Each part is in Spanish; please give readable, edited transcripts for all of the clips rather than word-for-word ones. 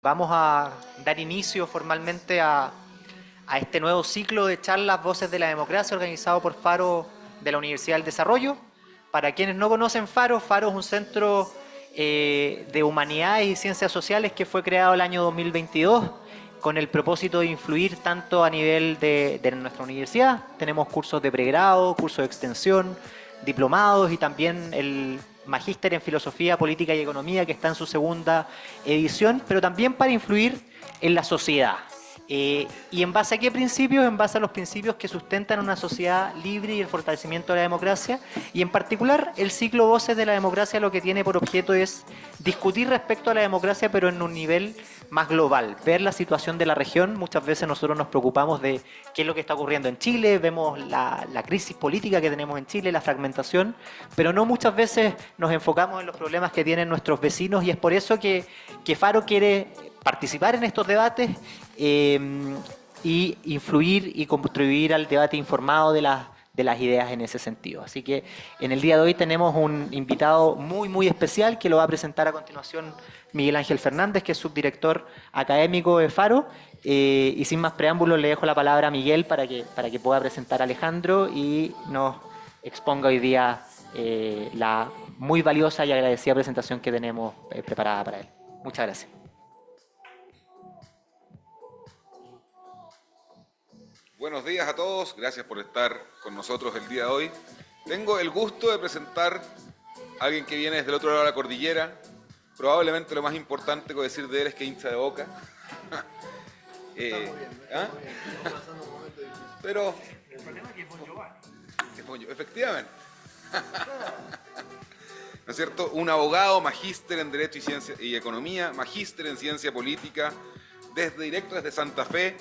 Vamos a dar inicio formalmente a este nuevo ciclo de charlas Voces de la Democracia organizado por Faro de la Universidad del Desarrollo. Para quienes no conocen Faro, Faro es un centro de humanidades y ciencias sociales que fue creado el año 2022 con el propósito de influir tanto a nivel de nuestra universidad. Tenemos cursos de pregrado, cursos de extensión, diplomados y también el magíster en filosofía, política y economía que está en su segunda edición, pero también para influir en la sociedad. ¿Y en base a qué principios? En base a los principios que sustentan una sociedad libre y el fortalecimiento de la democracia. Y en particular, el ciclo Voces de la Democracia lo que tiene por objeto es discutir respecto a la democracia, pero en un nivel más global. Ver la situación de la región. Muchas veces nosotros nos preocupamos de qué es lo que está ocurriendo en Chile, vemos la crisis política que tenemos en Chile, la fragmentación, pero no muchas veces nos enfocamos en los problemas que tienen nuestros vecinos y es por eso que Faro quiere participar en estos debates y influir y contribuir al debate informado de las ideas en ese sentido. Así que en el día de hoy tenemos un invitado muy especial que lo va a presentar a continuación Miguel Ángel Fernández, que es subdirector académico de Faro. Y sin más preámbulos le dejo la palabra a Miguel para que pueda presentar a Alejandro y nos exponga hoy día la muy valiosa y agradecida presentación que tenemos preparada para él. Muchas gracias. Buenos días a todos, gracias por estar con nosotros el día de hoy. Tengo el gusto de presentar a alguien que viene desde el otro lado de la cordillera. Probablemente lo más importante que decir de él es que hincha de Boca. ¿Ah? Pero... el problema es que es Bon Giovanni. Efectivamente. ¿No es cierto? Un abogado, magíster en Derecho y Ciencia y Economía, magíster en Ciencia Política, directo desde Santa Fe.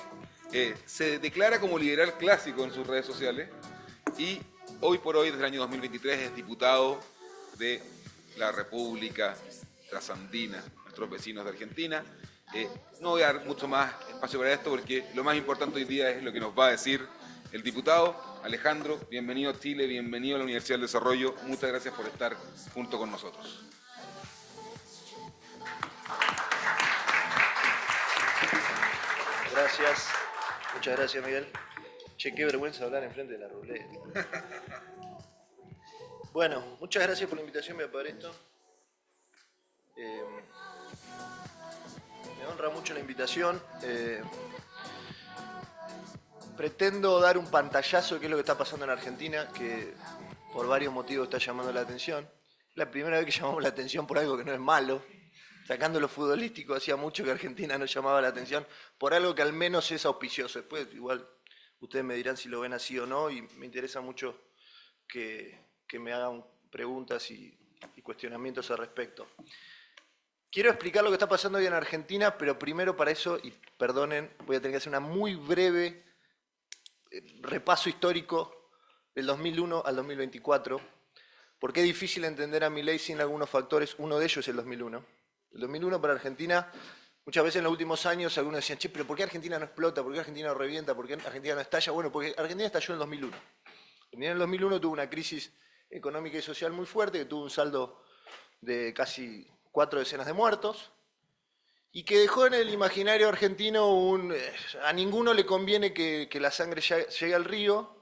Se declara como liberal clásico en sus redes sociales y hoy por hoy, desde el año 2023, es diputado de la República Trasandina, nuestros vecinos de Argentina. No voy a dar mucho más espacio para esto porque lo más importante hoy día es lo que nos va a decir el diputado. Alejandro, bienvenido a Chile, bienvenido a la Universidad del Desarrollo. Muchas gracias por estar junto con nosotros. Gracias. Muchas gracias, Miguel. Che, qué vergüenza hablar enfrente de la ruleta. Bueno, muchas gracias por la invitación, me esto. Me honra mucho la invitación. Pretendo dar un pantallazo de qué es lo que está pasando en Argentina, que por varios motivos está llamando la atención. Es la primera vez que llamamos la atención por algo que no es malo. Sacando lo futbolístico, hacía mucho que Argentina no llamaba la atención por algo que al menos es auspicioso. Después, igual, ustedes me dirán si lo ven así o no, y me interesa mucho que me hagan preguntas y cuestionamientos al respecto. Quiero explicar lo que está pasando hoy en Argentina, pero primero para eso, y perdonen, voy a tener que hacer una muy breve repaso histórico del 2001 al 2024, porque es difícil entender a Milei sin algunos factores. Uno de ellos es el 2001. El 2001 para Argentina, muchas veces en los últimos años algunos decían, che, pero ¿por qué Argentina no explota? ¿Por qué Argentina no revienta? ¿Por qué Argentina no estalla? Bueno, porque Argentina estalló en el 2001. Argentina en el 2001 tuvo una crisis económica y social muy fuerte, que tuvo un saldo de casi 4 decenas de muertos, y que dejó en el imaginario argentino a ninguno le conviene que la sangre llegue al río,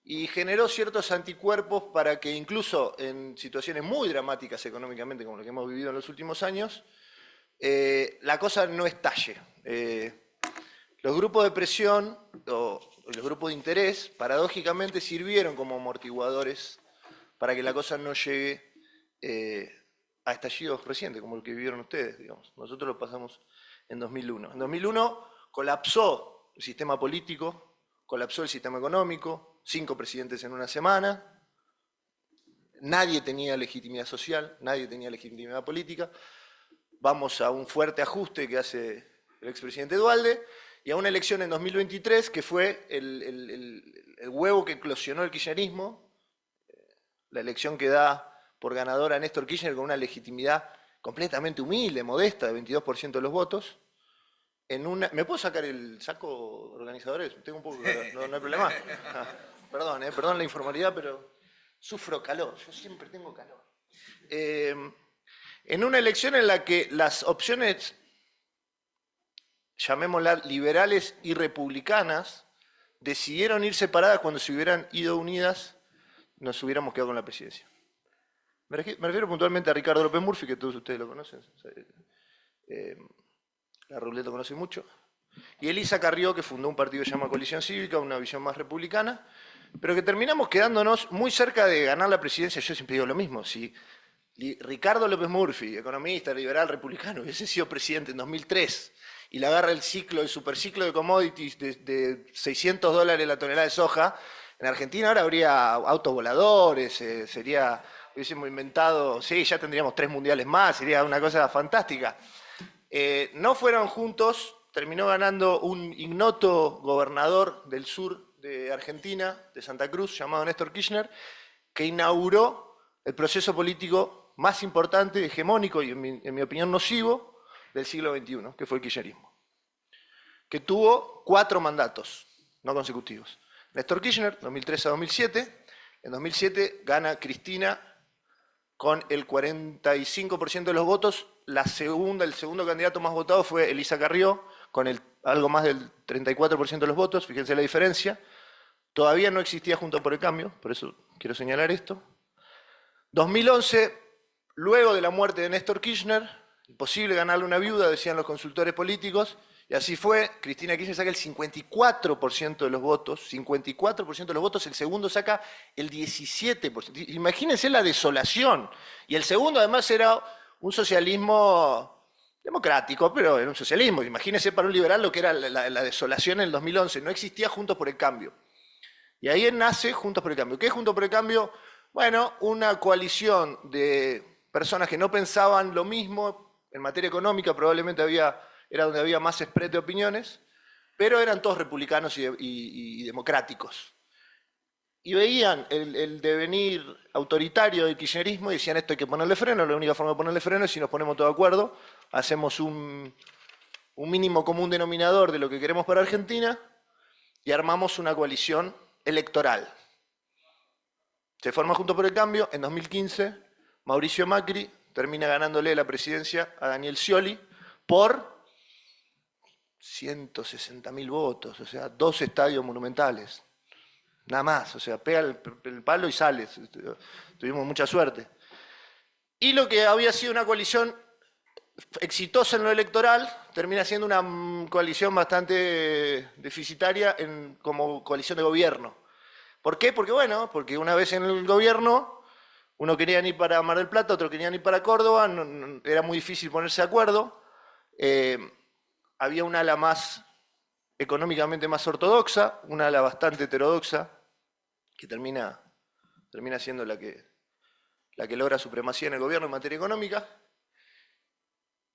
y generó ciertos anticuerpos para que incluso en situaciones muy dramáticas económicamente, como lo que hemos vivido en los últimos años, la cosa no estalle. Los grupos de presión o los grupos de interés, paradójicamente, sirvieron como amortiguadores para que la cosa no llegue a estallidos recientes, como el que vivieron ustedes, digamos. Nosotros lo pasamos en 2001. En 2001 colapsó el sistema político, colapsó el sistema económico, 5 presidentes en una semana, nadie tenía legitimidad social, nadie tenía legitimidad política. Vamos a un fuerte ajuste que hace el expresidente Dualde y a una elección en 2023 que fue el huevo que eclosionó el kirchnerismo, la elección que da por ganadora a Néstor Kirchner con una legitimidad completamente humilde, modesta, de 22% de los votos. ¿Me puedo sacar el saco, organizadores? Tengo un poco de calor, no hay problema. Perdón la informalidad, pero sufro calor, yo siempre tengo calor. En una elección en la que las opciones llamémoslas liberales y republicanas, decidieron ir separadas cuando se hubieran ido unidas, nos hubiéramos quedado con la presidencia. Me refiero puntualmente a Ricardo López Murphy, que todos ustedes lo conocen. La Ruleta lo conoce mucho. Y Elisa Carrió, que fundó un partido que se llama Coalición Cívica, una visión más republicana, pero que terminamos quedándonos muy cerca de ganar la presidencia. Yo siempre digo lo mismo, si Ricardo López Murphy, economista, liberal, republicano, hubiese sido presidente en 2003 y le agarra el superciclo de commodities de $600 la tonelada de soja, en Argentina ahora habría autos voladores, hubiésemos inventado, sí, ya tendríamos 3 mundiales más, sería una cosa fantástica. No fueron juntos, terminó ganando un ignoto gobernador del sur de Argentina, de Santa Cruz, llamado Néstor Kirchner, que inauguró el proceso político más importante, hegemónico y en mi opinión nocivo del siglo XXI, que fue el kirchnerismo, que tuvo 4 mandatos no consecutivos. Néstor Kirchner, 2003 a 2007, en 2007 gana Cristina con el 45% de los votos, el segundo candidato más votado fue Elisa Carrió, con algo más del 34% de los votos, fíjense la diferencia. Todavía no existía Juntos por el Cambio, por eso quiero señalar esto. 2011, luego de la muerte de Néstor Kirchner, imposible ganarle una viuda, decían los consultores políticos, y así fue. Cristina Kirchner saca el 54% de los votos, 54% de los votos, el segundo saca el 17%. Imagínense la desolación. Y el segundo además era un socialismo democrático, pero era un socialismo. Imagínense para un liberal lo que era la desolación en el 2011. No existía Juntos por el Cambio. Y ahí nace Juntos por el Cambio. ¿Qué es Juntos por el Cambio? Bueno, una coalición de personas que no pensaban lo mismo en materia económica, probablemente era donde había más spread de opiniones, pero eran todos republicanos y democráticos. Y veían el devenir autoritario del kirchnerismo y decían, esto hay que ponerle freno, la única forma de ponerle freno es si nos ponemos todos de acuerdo, hacemos un mínimo común denominador de lo que queremos para Argentina y armamos una coalición electoral. Se forma Juntos por el Cambio, en 2015 Mauricio Macri termina ganándole la presidencia a Daniel Scioli por 160.000 votos, o sea, 2 estadios monumentales, nada más, o sea, pega el palo y sale, tuvimos mucha suerte. Y lo que había sido una coalición exitosa en lo electoral, termina siendo una coalición bastante deficitaria como coalición de gobierno. ¿Por qué? Porque porque una vez en el gobierno, uno quería ir para Mar del Plata, otro quería ir para Córdoba, era muy difícil ponerse de acuerdo. Había un ala más económicamente más ortodoxa, una ala bastante heterodoxa, que termina siendo la que logra supremacía en el gobierno en materia económica.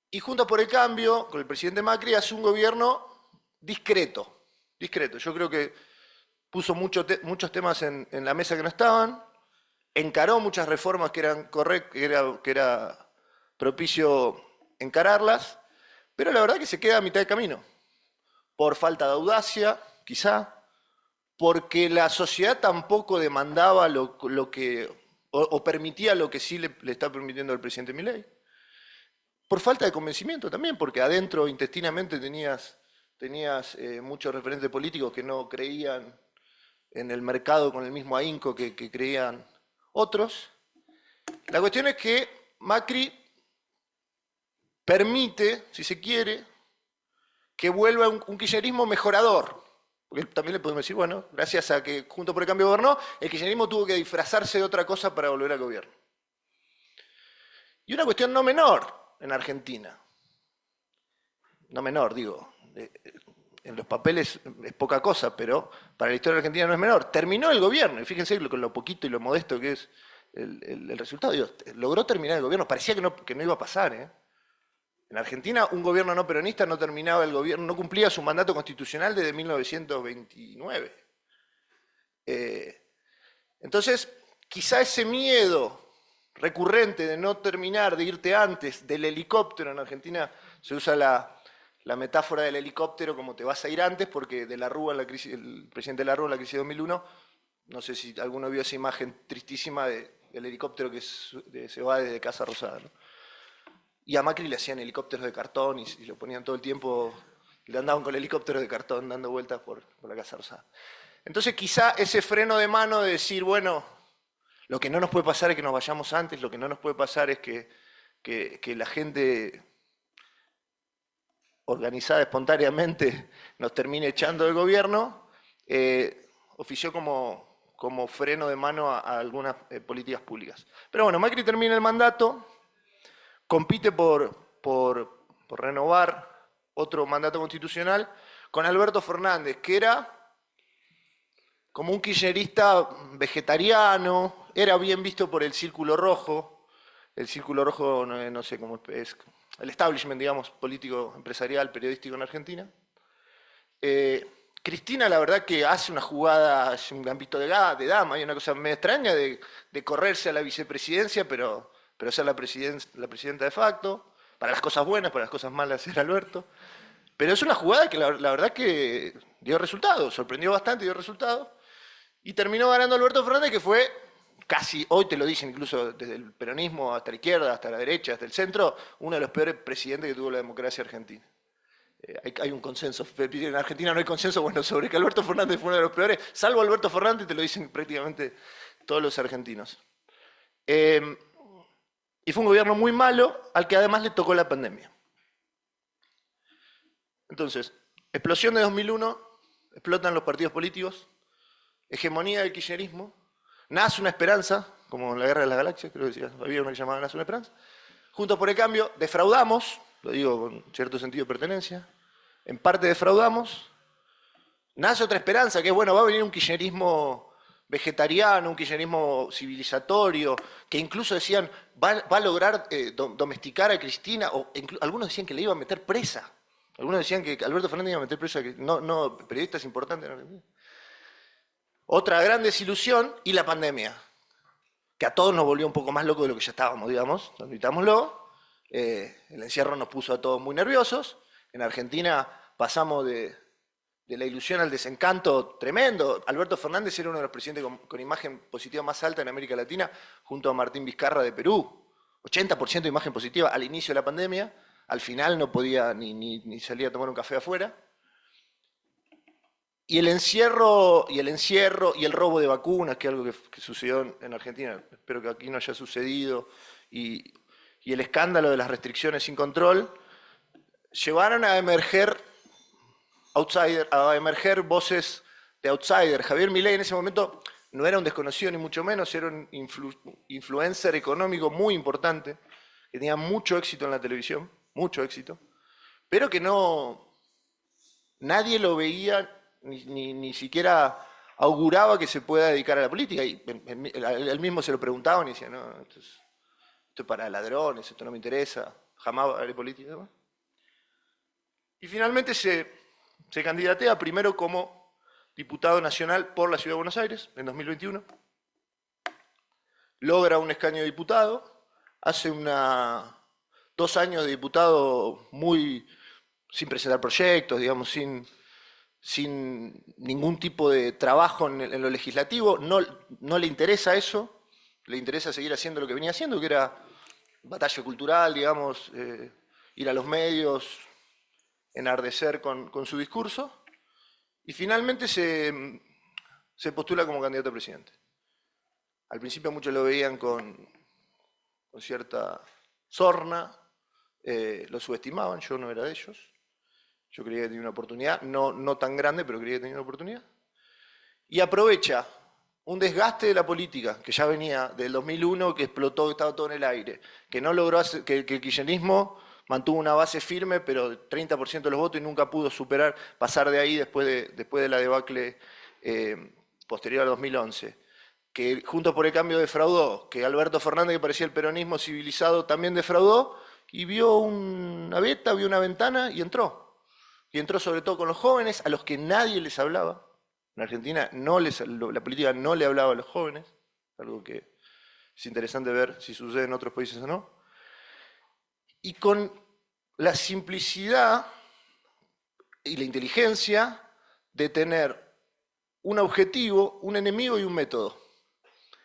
Y Juntos por el Cambio, con el presidente Macri, hace un gobierno discreto. Yo creo que puso muchos temas en la mesa que no estaban, encaró muchas reformas que eran correctas, que era propicio encararlas, pero la verdad que se queda a mitad de camino. Por falta de audacia, quizá, porque la sociedad tampoco demandaba o permitía lo que sí le está permitiendo el presidente Milei. Por falta de convencimiento también, porque adentro, intestinamente, tenías muchos referentes políticos que no creían en el mercado con el mismo ahínco que creían otros. La cuestión es que Macri permite, si se quiere, que vuelva un kirchnerismo mejorador. Porque también le podemos decir, bueno, gracias a que Juntos por el Cambio gobernó, el kirchnerismo tuvo que disfrazarse de otra cosa para volver al gobierno. Y una cuestión no menor en Argentina. No menor, digo. En los papeles es poca cosa, pero para la historia de Argentina no es menor. Terminó el gobierno, y fíjense con lo poquito y lo modesto que es el resultado. Digo, logró terminar el gobierno, parecía que no iba a pasar. En Argentina un gobierno no peronista no terminaba el gobierno, no cumplía su mandato constitucional desde 1929. Entonces, quizá ese miedo recurrente de no terminar, de irte antes del helicóptero, en Argentina se usa la metáfora del helicóptero como te vas a ir antes, porque de la Rúa, el presidente de la Rúa en la crisis de 2001, no sé si alguno vio esa imagen tristísima del helicóptero que se va desde Casa Rosada, ¿no? Y a Macri le hacían helicópteros de cartón y lo ponían todo el tiempo Le andaban con el helicóptero de cartón dando vueltas por la Casa Rosada. Entonces quizá ese freno de mano de decir, bueno, lo que no nos puede pasar es que nos vayamos antes, lo que no nos puede pasar es que la gente organizada espontáneamente nos termine echando del gobierno, ofició como freno de mano a algunas políticas públicas. Pero bueno, Macri termina el mandato, compite por renovar otro mandato constitucional con Alberto Fernández, que era como un kirchnerista vegetariano, era bien visto por el Círculo Rojo. El Círculo Rojo, no sé cómo es, el establishment, digamos, político, empresarial, periodístico en Argentina. Cristina, la verdad que hace una jugada, es un ámbito de dama, hay una cosa medio extraña de correrse a la vicepresidencia, pero ser la presidenta de facto. Para las cosas buenas, para las cosas malas era Alberto. Pero es una jugada que la verdad que dio resultados, sorprendió bastante, dio resultados. Y terminó ganando Alberto Fernández, que fue casi, hoy te lo dicen incluso desde el peronismo hasta la izquierda, hasta la derecha, hasta el centro, uno de los peores presidentes que tuvo la democracia argentina. Hay un consenso, en Argentina no hay consenso, bueno, sobre que Alberto Fernández fue uno de los peores, salvo Alberto Fernández, te lo dicen prácticamente todos los argentinos. Y fue un gobierno muy malo, al que además le tocó la pandemia. Entonces, explosión de 2001, explotan los partidos políticos, hegemonía del kirchnerismo, nace una esperanza, como en la Guerra de las Galaxias, creo que decía, había una que llamaba Nace una esperanza. Juntos por el Cambio, defraudamos, lo digo con cierto sentido de pertenencia, en parte defraudamos. Nace otra esperanza, que es, bueno, va a venir un kirchnerismo vegetariano, un kirchnerismo civilizatorio, que incluso decían, va a lograr domesticar a Cristina, o algunos decían que le iba a meter presa. Algunos decían que Alberto Fernández iba a meter presa, no, periodistas importantes en Argentina. Otra gran desilusión, y la pandemia, que a todos nos volvió un poco más locos de lo que ya estábamos, digamos, admitámoslo. El encierro nos puso a todos muy nerviosos. En Argentina pasamos de la ilusión al desencanto tremendo. Alberto Fernández era uno de los presidentes con imagen positiva más alta en América Latina, junto a Martín Vizcarra de Perú. 80% de imagen positiva al inicio de la pandemia. Al final no podía ni salir a tomar un café afuera. Y el encierro y el robo de vacunas, que es algo que sucedió en Argentina, espero que aquí no haya sucedido, y el escándalo de las restricciones sin control, llevaron a emerger voces de outsider. Javier Milei en ese momento no era un desconocido ni mucho menos, era un influencer económico muy importante, que tenía mucho éxito en la televisión, mucho éxito, pero que nadie lo veía ni siquiera auguraba que se pueda dedicar a la política. Y él mismo se lo preguntaban y decía, no, esto es para ladrones, esto no me interesa, jamás haré política. ¿No? Y finalmente se candidatea primero como diputado nacional por la Ciudad de Buenos Aires en 2021. Logra un escaño de diputado, hace 2 años de diputado sin presentar proyectos, digamos, sin ningún tipo de trabajo en lo legislativo, no le interesa eso, le interesa seguir haciendo lo que venía haciendo, que era batalla cultural, digamos, ir a los medios, enardecer con su discurso, y finalmente se postula como candidato a presidente. Al principio muchos lo veían con cierta sorna, lo subestimaban, yo no era de ellos. Yo creía que tenía una oportunidad, no tan grande, pero creía que tenía una oportunidad. Y aprovecha un desgaste de la política, que ya venía del 2001, que explotó, que estaba todo en el aire, que no logró que el kirchnerismo mantuvo una base firme, pero 30% de los votos y nunca pudo pasar de ahí después de la debacle posterior al 2011. Que Juntos por el Cambio defraudó, que Alberto Fernández, que parecía el peronismo civilizado, también defraudó, y vio una beta, vio una ventana y entró. Y entró sobre todo con los jóvenes, a los que nadie les hablaba. En Argentina la política no le hablaba a los jóvenes, algo que es interesante ver si sucede en otros países o no. Y con la simplicidad y la inteligencia de tener un objetivo, un enemigo y un método.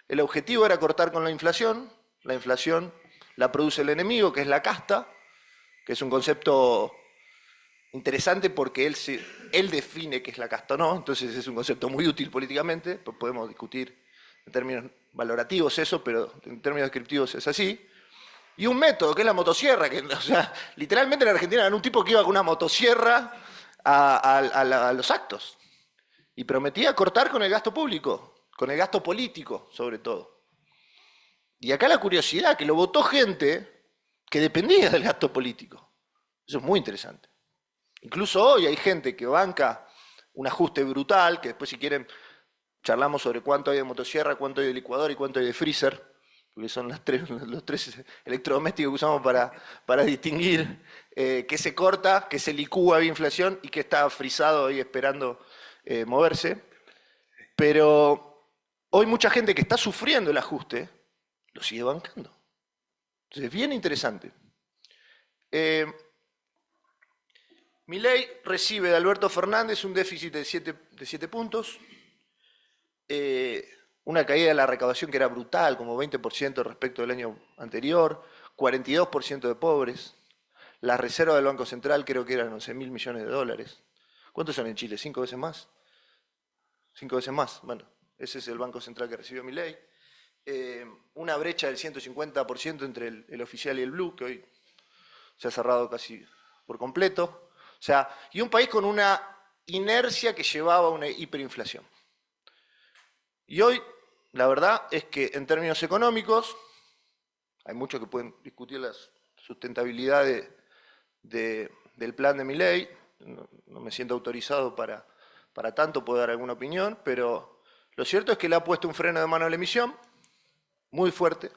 El objetivo era cortar con la inflación la produce el enemigo, que es la casta, que es un concepto Interesante porque él define qué es la casta o no, entonces es un concepto muy útil políticamente, pues podemos discutir en términos valorativos eso, pero en términos descriptivos es así. Y un método, que es la motosierra, que, o sea, literalmente en Argentina era un tipo que iba con una motosierra a los actos y prometía cortar con el gasto público, con el gasto político sobre todo. Y acá la curiosidad, que lo votó gente que dependía del gasto político. Eso es muy interesante. Incluso hoy hay gente que banca un ajuste brutal, que después si quieren charlamos sobre cuánto hay de motosierra, cuánto hay de licuadora y cuánto hay de freezer, porque son los tres electrodomésticos que usamos para distinguir qué se corta, qué se licúa de inflación y qué está frisado ahí esperando moverse. Pero hoy mucha gente que está sufriendo el ajuste lo sigue bancando. Entonces es bien interesante. Milei recibe de Alberto Fernández un déficit de 7 puntos, una caída de la recaudación que era brutal, como 20% respecto del año anterior, 42% de pobres, la reserva del Banco Central creo que eran 11.000 millones de dólares. ¿Cuántos son en Chile? ¿5 veces más? 5 veces más, bueno, ese es el Banco Central que recibió Milei. Una brecha del 150% entre el oficial y el blue, que hoy se ha cerrado casi por completo. O sea, y un país con una inercia que llevaba a una hiperinflación. Y hoy, la verdad es que en términos económicos, hay muchos que pueden discutir la sustentabilidad del plan de Milei. No me siento autorizado para tanto, puedo dar alguna opinión, pero lo cierto es que le ha puesto un freno de mano a la emisión, muy fuerte,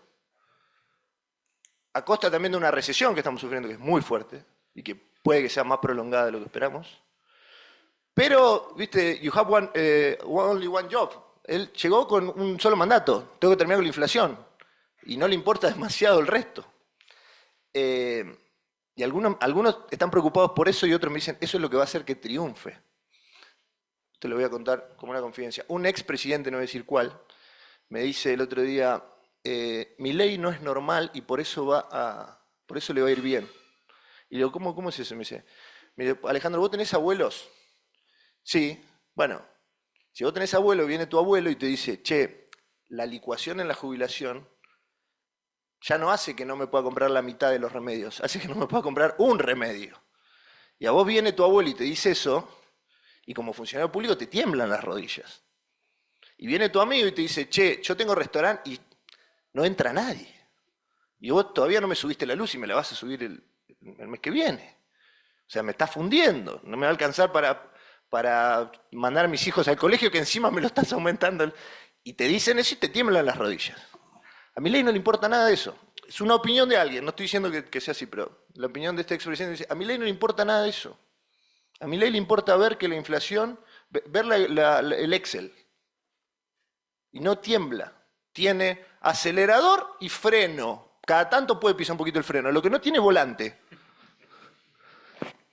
a costa también de una recesión que estamos sufriendo, que es muy fuerte, y que puede que sea más prolongada de lo que esperamos. Pero, viste, you have only one job. Él llegó con un solo mandato, tengo que terminar con la inflación, y no le importa demasiado el resto. Y algunos están preocupados por eso y otros me dicen, eso es lo que va a hacer que triunfe. Te lo voy a contar como una confidencia. Un expresidente, no voy a decir cuál, me dice el otro día, Milei no es normal y por eso le va a ir bien. Y le digo, ¿cómo es eso? Me dice, Alejandro, ¿vos tenés abuelos? Sí, bueno, si vos tenés abuelo, viene tu abuelo y te dice, che, la licuación en la jubilación ya no hace que no me pueda comprar la mitad de los remedios, hace que no me pueda comprar un remedio. Y a vos viene tu abuelo y te dice eso, y como funcionario público te tiemblan las rodillas. Y viene tu amigo y te dice, che, yo tengo restaurante y no entra nadie. Y vos todavía no me subiste la luz y me la vas a subir el mes que viene. O sea, me estás fundiendo, no me va a alcanzar para mandar a mis hijos al colegio, que encima me lo estás aumentando. Y te dicen eso y te tiemblan las rodillas. A Milei no le importa nada de eso. Es una opinión de alguien, no estoy diciendo que sea así, pero la opinión de este expresidente dice, a Milei no le importa nada de eso. A Milei le importa ver que la inflación, ver el Excel, y no tiembla. Tiene acelerador y freno. Cada tanto puede pisar un poquito el freno. Lo que no tiene es volante.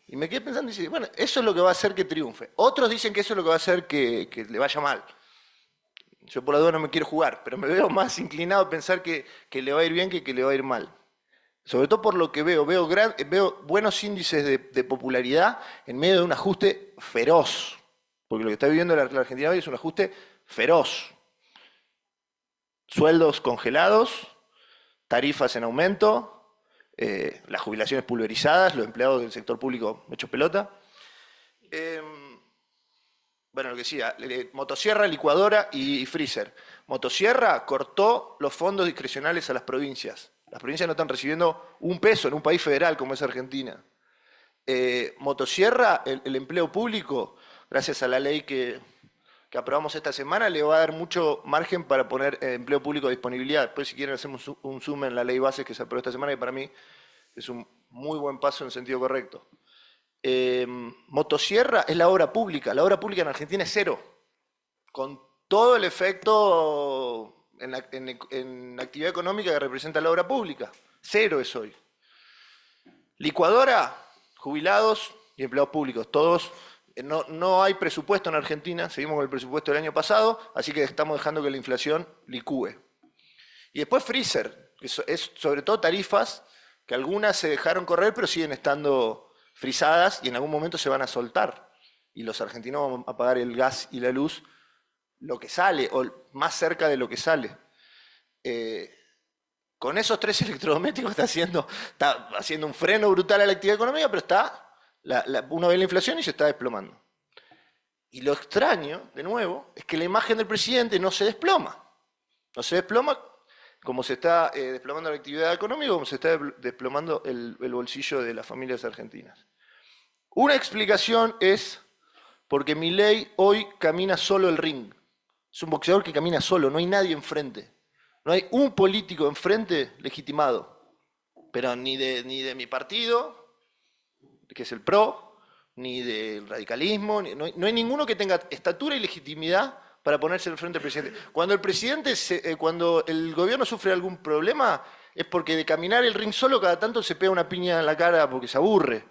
Y me quedé pensando y dice, bueno, eso es lo que va a hacer que triunfe. Otros dicen que eso es lo que va a hacer que le vaya mal. Yo por la duda no me quiero jugar, pero me veo más inclinado a pensar que le va a ir bien que le va a ir mal. Sobre todo por lo que veo buenos índices de popularidad en medio de un ajuste feroz. Porque lo que está viviendo la Argentina hoy es un ajuste feroz. Sueldos congelados, tarifas en aumento, las jubilaciones pulverizadas, los empleados del sector público hechos pelota. Bueno, lo que decía, motosierra, licuadora y freezer. Motosierra cortó los fondos discrecionales a las provincias. Las provincias no están recibiendo un peso en un país federal como es Argentina. Motosierra, el empleo público, gracias a la ley que aprobamos esta semana, le va a dar mucho margen para poner empleo público a disponibilidad. Después, si quieren, hacemos un zoom en la ley base que se aprobó esta semana, que para mí es un muy buen paso en el sentido correcto. Motosierra es la obra pública. La obra pública en Argentina es cero. Con todo el efecto en actividad económica que representa la obra pública. Cero es hoy. Licuadora, jubilados y empleados públicos. Todos. No hay presupuesto en Argentina, seguimos con el presupuesto del año pasado, así que estamos dejando que la inflación licúe. Y después freezer, que es sobre todo tarifas, que algunas se dejaron correr, pero siguen estando frisadas y en algún momento se van a soltar. Y los argentinos vamos a pagar el gas y la luz lo que sale, o más cerca de lo que sale. Con esos 3 electrodomésticos está haciendo un freno brutal a la actividad económica, pero uno ve la inflación y se está desplomando. Y lo extraño, de nuevo, es que la imagen del presidente no se desploma. No se desploma como se está desplomando la actividad económica, como se está desplomando el bolsillo de las familias argentinas. Una explicación es porque Milei hoy camina solo el ring. Es un boxeador que camina solo, no hay nadie enfrente. No hay un político enfrente legitimado. Pero ni de mi partido, que es el PRO, ni del radicalismo, no hay ninguno que tenga estatura y legitimidad para ponerse al frente del presidente. Cuando el gobierno sufre algún problema, es porque de caminar el ring solo cada tanto se pega una piña en la cara porque se aburre.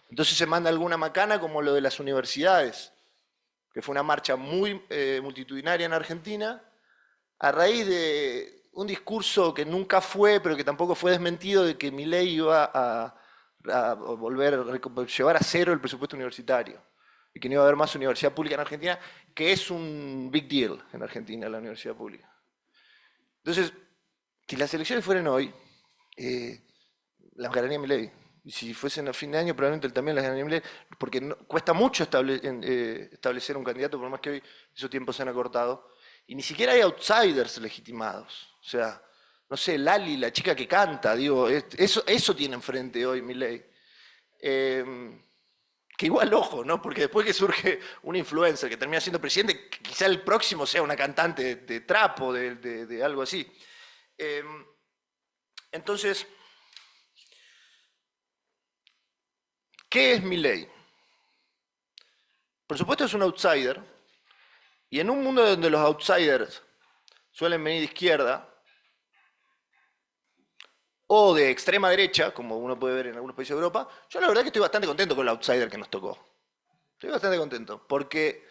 Entonces se manda alguna macana como lo de las universidades, que fue una marcha muy multitudinaria en Argentina, a raíz de un discurso que nunca fue, pero que tampoco fue desmentido, de que Milei iba a llevar a cero el presupuesto universitario y que no iba a haber más universidad pública en Argentina, que es un big deal en Argentina, la universidad pública. Entonces, si las elecciones fueran hoy, las ganaría Milei. Y si fuesen a fin de año, probablemente él también las ganaría Milei, porque cuesta mucho establecer un candidato, por más que hoy esos tiempos se han acortado. Y ni siquiera hay outsiders legitimados. O sea, no sé, Lali, la chica que canta, digo, eso tiene enfrente hoy Milei. Que igual, ojo, ¿no? Porque después que surge un influencer que termina siendo presidente, quizá el próximo sea una cantante de trap o de algo así. Entonces, ¿qué es Milei? Por supuesto es un outsider, y en un mundo donde los outsiders suelen venir de izquierda, o de extrema derecha, como uno puede ver en algunos países de Europa, yo la verdad que estoy bastante contento con el outsider que nos tocó. Estoy bastante contento, porque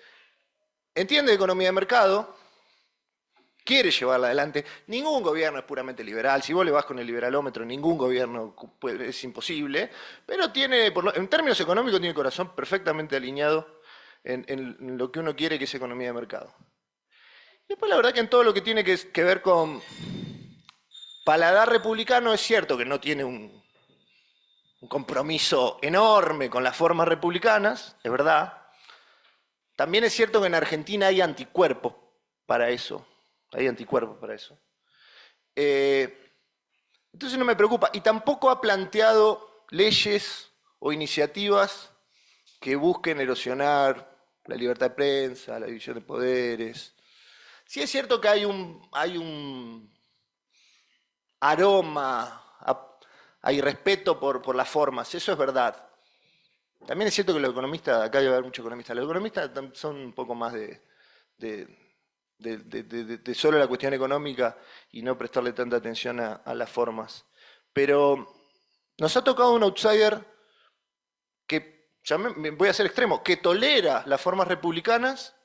entiende de economía de mercado, quiere llevarla adelante. Ningún gobierno es puramente liberal. Si vos le vas con el liberalómetro, ningún gobierno es imposible, pero en términos económicos tiene el corazón perfectamente alineado en lo que uno quiere, que es economía de mercado. Y después la verdad que en todo lo que tiene que ver con paladar republicano, es cierto que no tiene un compromiso enorme con las formas republicanas, es verdad. También es cierto que en Argentina hay anticuerpos para eso. Entonces no me preocupa. Y tampoco ha planteado leyes o iniciativas que busquen erosionar la libertad de prensa, la división de poderes. Sí es cierto que hay un aroma, hay respeto por las formas, eso es verdad. También es cierto que los economistas, acá debe haber muchos economistas, los economistas son un poco más de solo la cuestión económica y no prestarle tanta atención a las formas. Pero nos ha tocado un outsider que, voy a ser extremo, que tolera las formas republicanas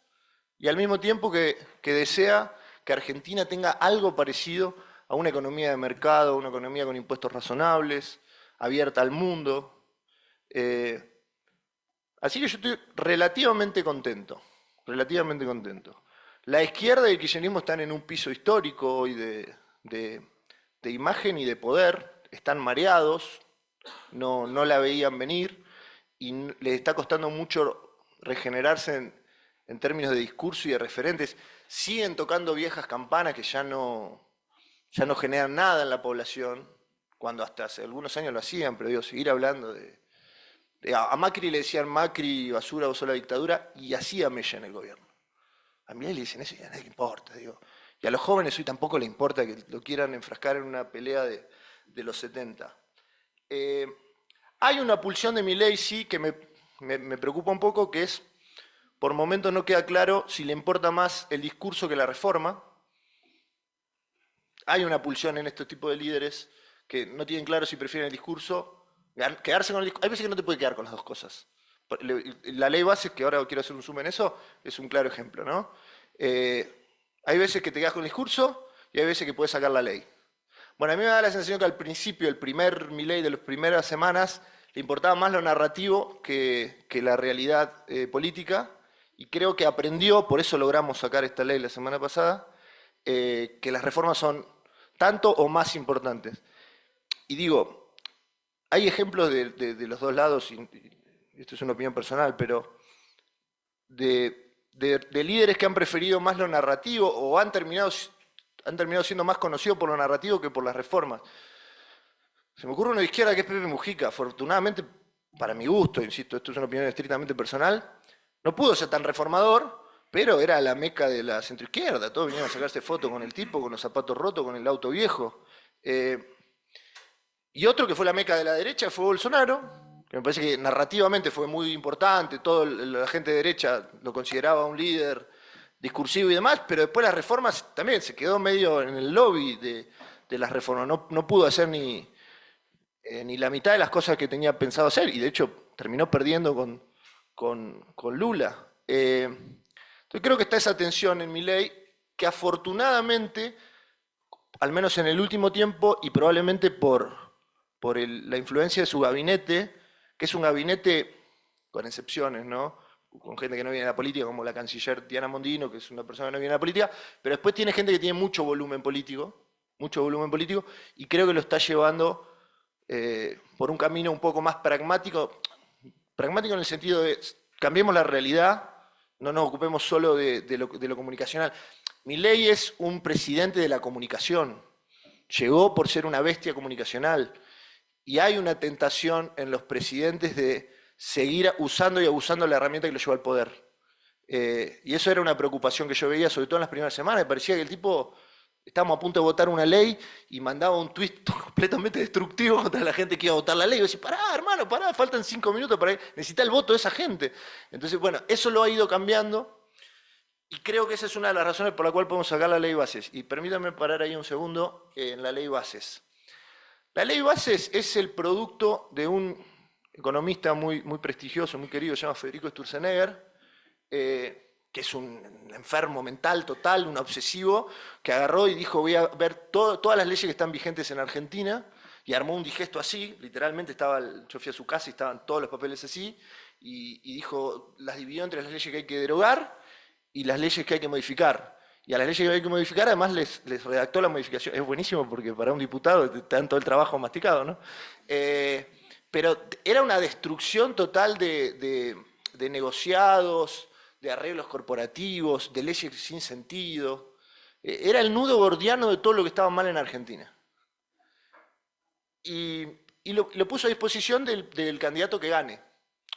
y al mismo tiempo que desea que Argentina tenga algo parecido a una economía de mercado, una economía con impuestos razonables, abierta al mundo. Así que yo estoy relativamente contento. La izquierda y el kirchnerismo están en un piso histórico hoy de imagen y de poder, están mareados, no la veían venir y les está costando mucho regenerarse en términos de discurso y de referentes. Siguen tocando viejas campanas que ya no generan nada en la población, cuando hasta hace algunos años lo hacían, pero digo, seguir hablando a Macri le decían Macri, basura, o sola dictadura, y hacía mella en el gobierno. A Milei le dicen eso y a nadie le importa, digo. Y a los jóvenes hoy tampoco le importa que lo quieran enfrascar en una pelea de los 70. Hay una pulsión de Milei, sí, que me preocupa un poco, que es, por momentos no queda claro si le importa más el discurso que la reforma. Hay una pulsión en este tipo de líderes que no tienen claro si prefieren el discurso, quedarse con el discurso. Hay veces que no te puede quedar con las dos cosas. La ley base, que ahora quiero hacer un zoom en eso, es un claro ejemplo, ¿no? Hay veces que te quedas con el discurso y hay veces que puedes sacar la ley. Bueno, a mí me da la sensación que al principio, el primer Milei de las primeras semanas, le importaba más lo narrativo que la realidad política, y creo que aprendió, por eso logramos sacar esta ley la semana pasada, que las reformas son tanto o más importantes. Y digo, hay ejemplos de los dos lados, y esto es una opinión personal, pero de líderes que han preferido más lo narrativo o han terminado siendo más conocidos por lo narrativo que por las reformas. Se me ocurre uno de izquierda que es Pepe Mujica. Afortunadamente, para mi gusto, insisto, esto es una opinión estrictamente personal, no pudo ser tan reformador, pero era la meca de la centroizquierda. Todos vinieron a sacarse fotos con el tipo, con los zapatos rotos, con el auto viejo. Y otro que fue la meca de la derecha fue Bolsonaro, que me parece que narrativamente fue muy importante. Toda la gente de derecha lo consideraba un líder discursivo y demás, pero después las reformas también se quedó medio en el lobby de las reformas. No pudo hacer ni la mitad de las cosas que tenía pensado hacer, y de hecho terminó perdiendo con Lula. Entonces creo que está esa tensión en Milei, que afortunadamente, al menos en el último tiempo, y probablemente por la influencia de su gabinete, que es un gabinete con excepciones, ¿no? Con gente que no viene de la política, como la canciller Diana Mondino, que es una persona que no viene de la política, pero después tiene gente que tiene mucho volumen político, y creo que lo está llevando por un camino un poco más pragmático en el sentido de cambiemos la realidad, no nos ocupemos solo de lo comunicacional. Milei es un presidente de la comunicación, llegó por ser una bestia comunicacional, y hay una tentación en los presidentes de seguir usando y abusando la herramienta que lo llevó al poder. Y eso era una preocupación que yo veía, sobre todo en las primeras semanas. Me parecía que el tipo, estábamos a punto de votar una ley y mandaba un tuit completamente destructivo contra la gente que iba a votar la ley. Y yo decía, pará, hermano, pará, faltan 5 minutos para ir. Necesita el voto de esa gente. Entonces, bueno, eso lo ha ido cambiando, y creo que esa es una de las razones por la cual podemos sacar la ley Bases. Y permítanme parar ahí un segundo en la ley Bases. La ley Bases es el producto de un economista muy prestigioso, muy querido, se llama Federico Sturzenegger, que es un enfermo mental total, un obsesivo, que agarró y dijo, voy a ver todas las leyes que están vigentes en Argentina, y armó un digesto así, literalmente yo fui a su casa y estaban todos los papeles así, y dijo, las dividió entre las leyes que hay que derogar y las leyes que hay que modificar. Y a las leyes que hay que modificar, además les redactó la modificación. Es buenísimo porque para un diputado te dan todo el trabajo masticado, ¿no? Pero era una destrucción total de negociados, de arreglos corporativos, de leyes sin sentido. Era el nudo gordiano de todo lo que estaba mal en Argentina. Y lo puso a disposición del candidato que gane.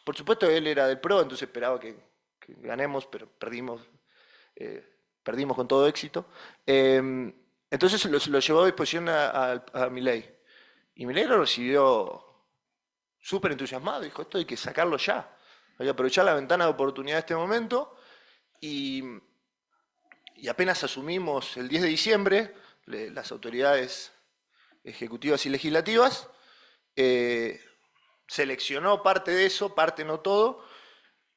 Por supuesto, él era del PRO, entonces esperaba que ganemos, pero perdimos con todo éxito. Entonces lo llevó a disposición a Milei. Y Milei lo recibió súper entusiasmado, dijo, esto hay que sacarlo ya. Hay que aprovechar la ventana de oportunidad de este momento. Y apenas asumimos el 10 de diciembre, las autoridades ejecutivas y legislativas, seleccionó parte de eso, parte no todo,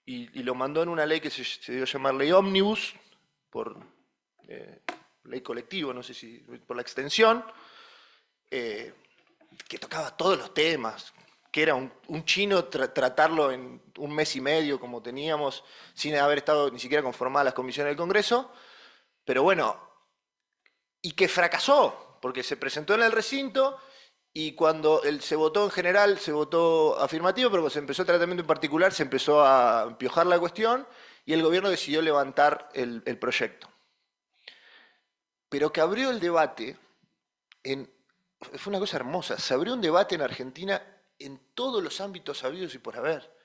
y lo mandó en una ley que se dio a llamar Ley Ómnibus, por ley colectivo, no sé si por la extensión, que tocaba todos los temas, que era un chino tratarlo en un mes y medio como teníamos, sin haber estado ni siquiera conformadas las comisiones del Congreso, pero bueno, y que fracasó, porque se presentó en el recinto, y cuando se votó en general, se votó afirmativo, pero cuando se empezó el tratamiento en particular, se empezó a empiojar la cuestión, y el gobierno decidió levantar el proyecto. Pero que abrió el debate, fue una cosa hermosa, se abrió un debate en Argentina en todos los ámbitos habidos y por haber,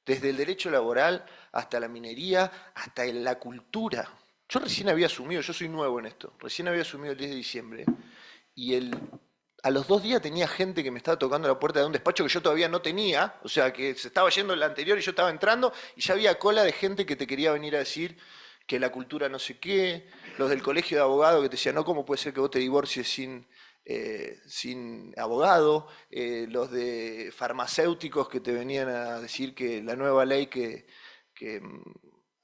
desde el derecho laboral hasta la minería, hasta la cultura. Yo recién había asumido, yo soy nuevo en esto, recién había asumido el 10 de diciembre, y a los 2 días tenía gente que me estaba tocando la puerta de un despacho que yo todavía no tenía, o sea, que se estaba yendo el anterior y yo estaba entrando, y ya había cola de gente que te quería venir a decir que la cultura no sé qué, los del colegio de abogados que te decían, no, ¿cómo puede ser que vos te divorcies sin abogado? Los de farmacéuticos que te venían a decir que la nueva ley que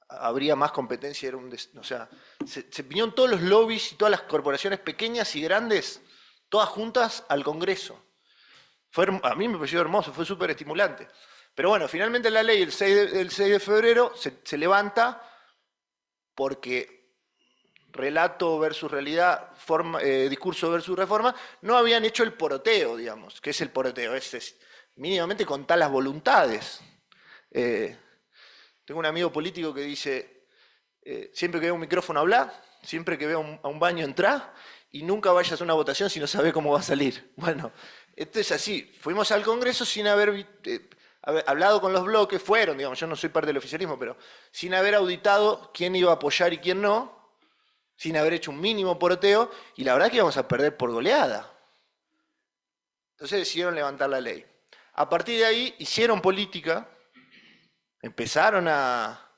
habría más competencia era o sea, se vinieron todos los lobbies y todas las corporaciones pequeñas y grandes, todas juntas al Congreso. A mí me pareció hermoso, fue súper estimulante. Pero bueno, finalmente la ley el 6 de febrero se levanta porque relato versus realidad, discurso versus reforma, no habían hecho el poroteo, digamos. ¿Qué es el poroteo? Es mínimamente contar las voluntades. Tengo un amigo político que dice, siempre que veo un micrófono habla, siempre que veo a un baño entra, y nunca vayas a una votación si no sabes cómo va a salir. Bueno, esto es así. Fuimos al Congreso sin haber hablado con los bloques, digamos, yo no soy parte del oficialismo, pero sin haber auditado quién iba a apoyar y quién no, sin haber hecho un mínimo poroteo, y la verdad es que íbamos a perder por goleada. Entonces decidieron levantar la ley. A partir de ahí hicieron política, empezaron a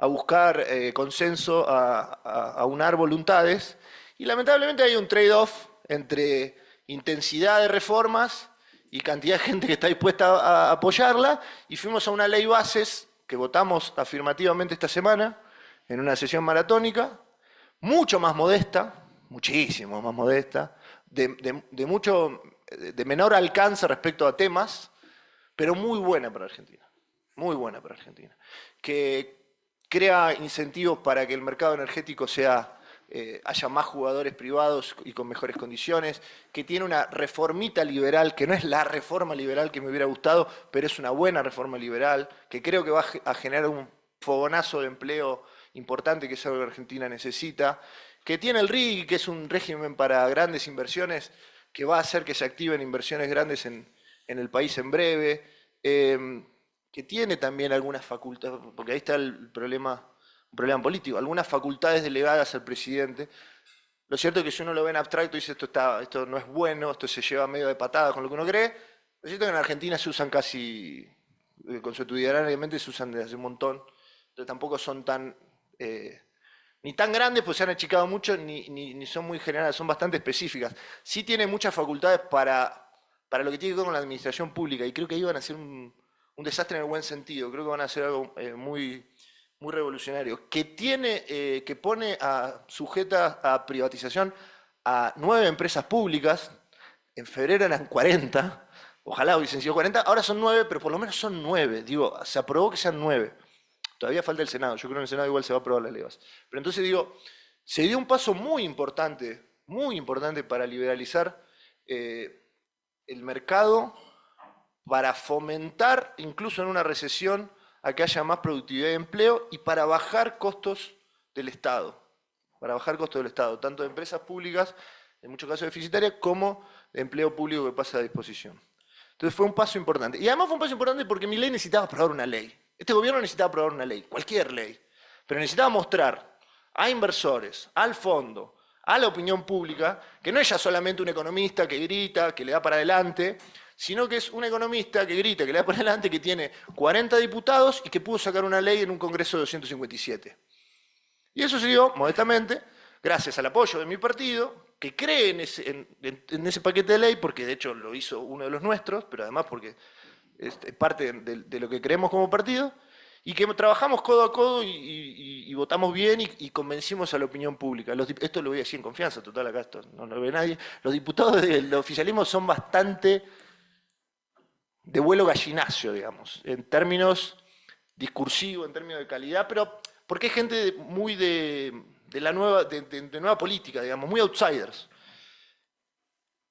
buscar consenso, a unar voluntades, y lamentablemente hay un trade-off entre intensidad de reformas y cantidad de gente que está dispuesta a apoyarla, y fuimos a una ley bases que votamos afirmativamente esta semana, en una sesión maratónica, mucho más modesta, muchísimo más modesta, de menor alcance respecto a temas, pero muy buena para Argentina, muy buena para Argentina, que crea incentivos para que el mercado energético haya más jugadores privados y con mejores condiciones, que tiene una reformita liberal, que no es la reforma liberal que me hubiera gustado, pero es una buena reforma liberal, que creo que va a generar un fogonazo de empleo importante, que es algo que Argentina necesita, que tiene el RIGI, que es un régimen para grandes inversiones, que va a hacer que se activen inversiones grandes en el país en breve, que tiene también algunas facultades, porque ahí está un problema político, algunas facultades delegadas al presidente. Lo cierto es que si uno lo ve en abstracto y dice esto no es bueno, esto se lleva medio de patada con lo que uno cree, lo cierto es que en Argentina se usan casi, consuetudinariamente se usan desde hace un montón, entonces tampoco son ni tan grandes, pues se han achicado mucho, ni son muy generales, son bastante específicas. Sí tiene muchas facultades para lo que tiene que ver con la administración pública, y creo que ahí van a ser un desastre en el buen sentido, creo que van a hacer algo muy revolucionario, que pone sujeta a privatización a 9 empresas públicas. En febrero eran 40, ojalá hubiesen sido 40, ahora son 9, pero por lo menos son 9, digo, se aprobó que sean 9. Todavía falta el Senado, yo creo que en el Senado igual se va a aprobar las leyes. Pero entonces digo, se dio un paso muy importante para liberalizar el mercado, para fomentar, incluso en una recesión, a que haya más productividad y empleo, y para bajar costos del Estado. Tanto de empresas públicas, en muchos casos deficitarias, como de empleo público que pasa a disposición. Entonces fue un paso importante. Y además fue un paso importante porque mi ley necesitaba aprobar una ley. Este gobierno necesitaba aprobar una ley, cualquier ley. Pero necesitaba mostrar a inversores, al fondo, a la opinión pública, que no es ya solamente un economista que grita, que le da para adelante, sino que es un economista que grita, que le da para adelante, que tiene 40 diputados y que pudo sacar una ley en un Congreso de 257. Y eso se dio, modestamente, gracias al apoyo de mi partido, que cree en ese paquete de ley, porque de hecho lo hizo uno de los nuestros, pero además porque es parte de lo que creemos como partido, y que trabajamos codo a codo y votamos bien y convencimos a la opinión pública. Esto lo voy a decir en confianza, total, acá esto no lo ve nadie. Los diputados del oficialismo son bastante de vuelo gallinacio, digamos, en términos discursivos, en términos de calidad, pero porque es gente muy de nueva política, digamos, muy outsiders.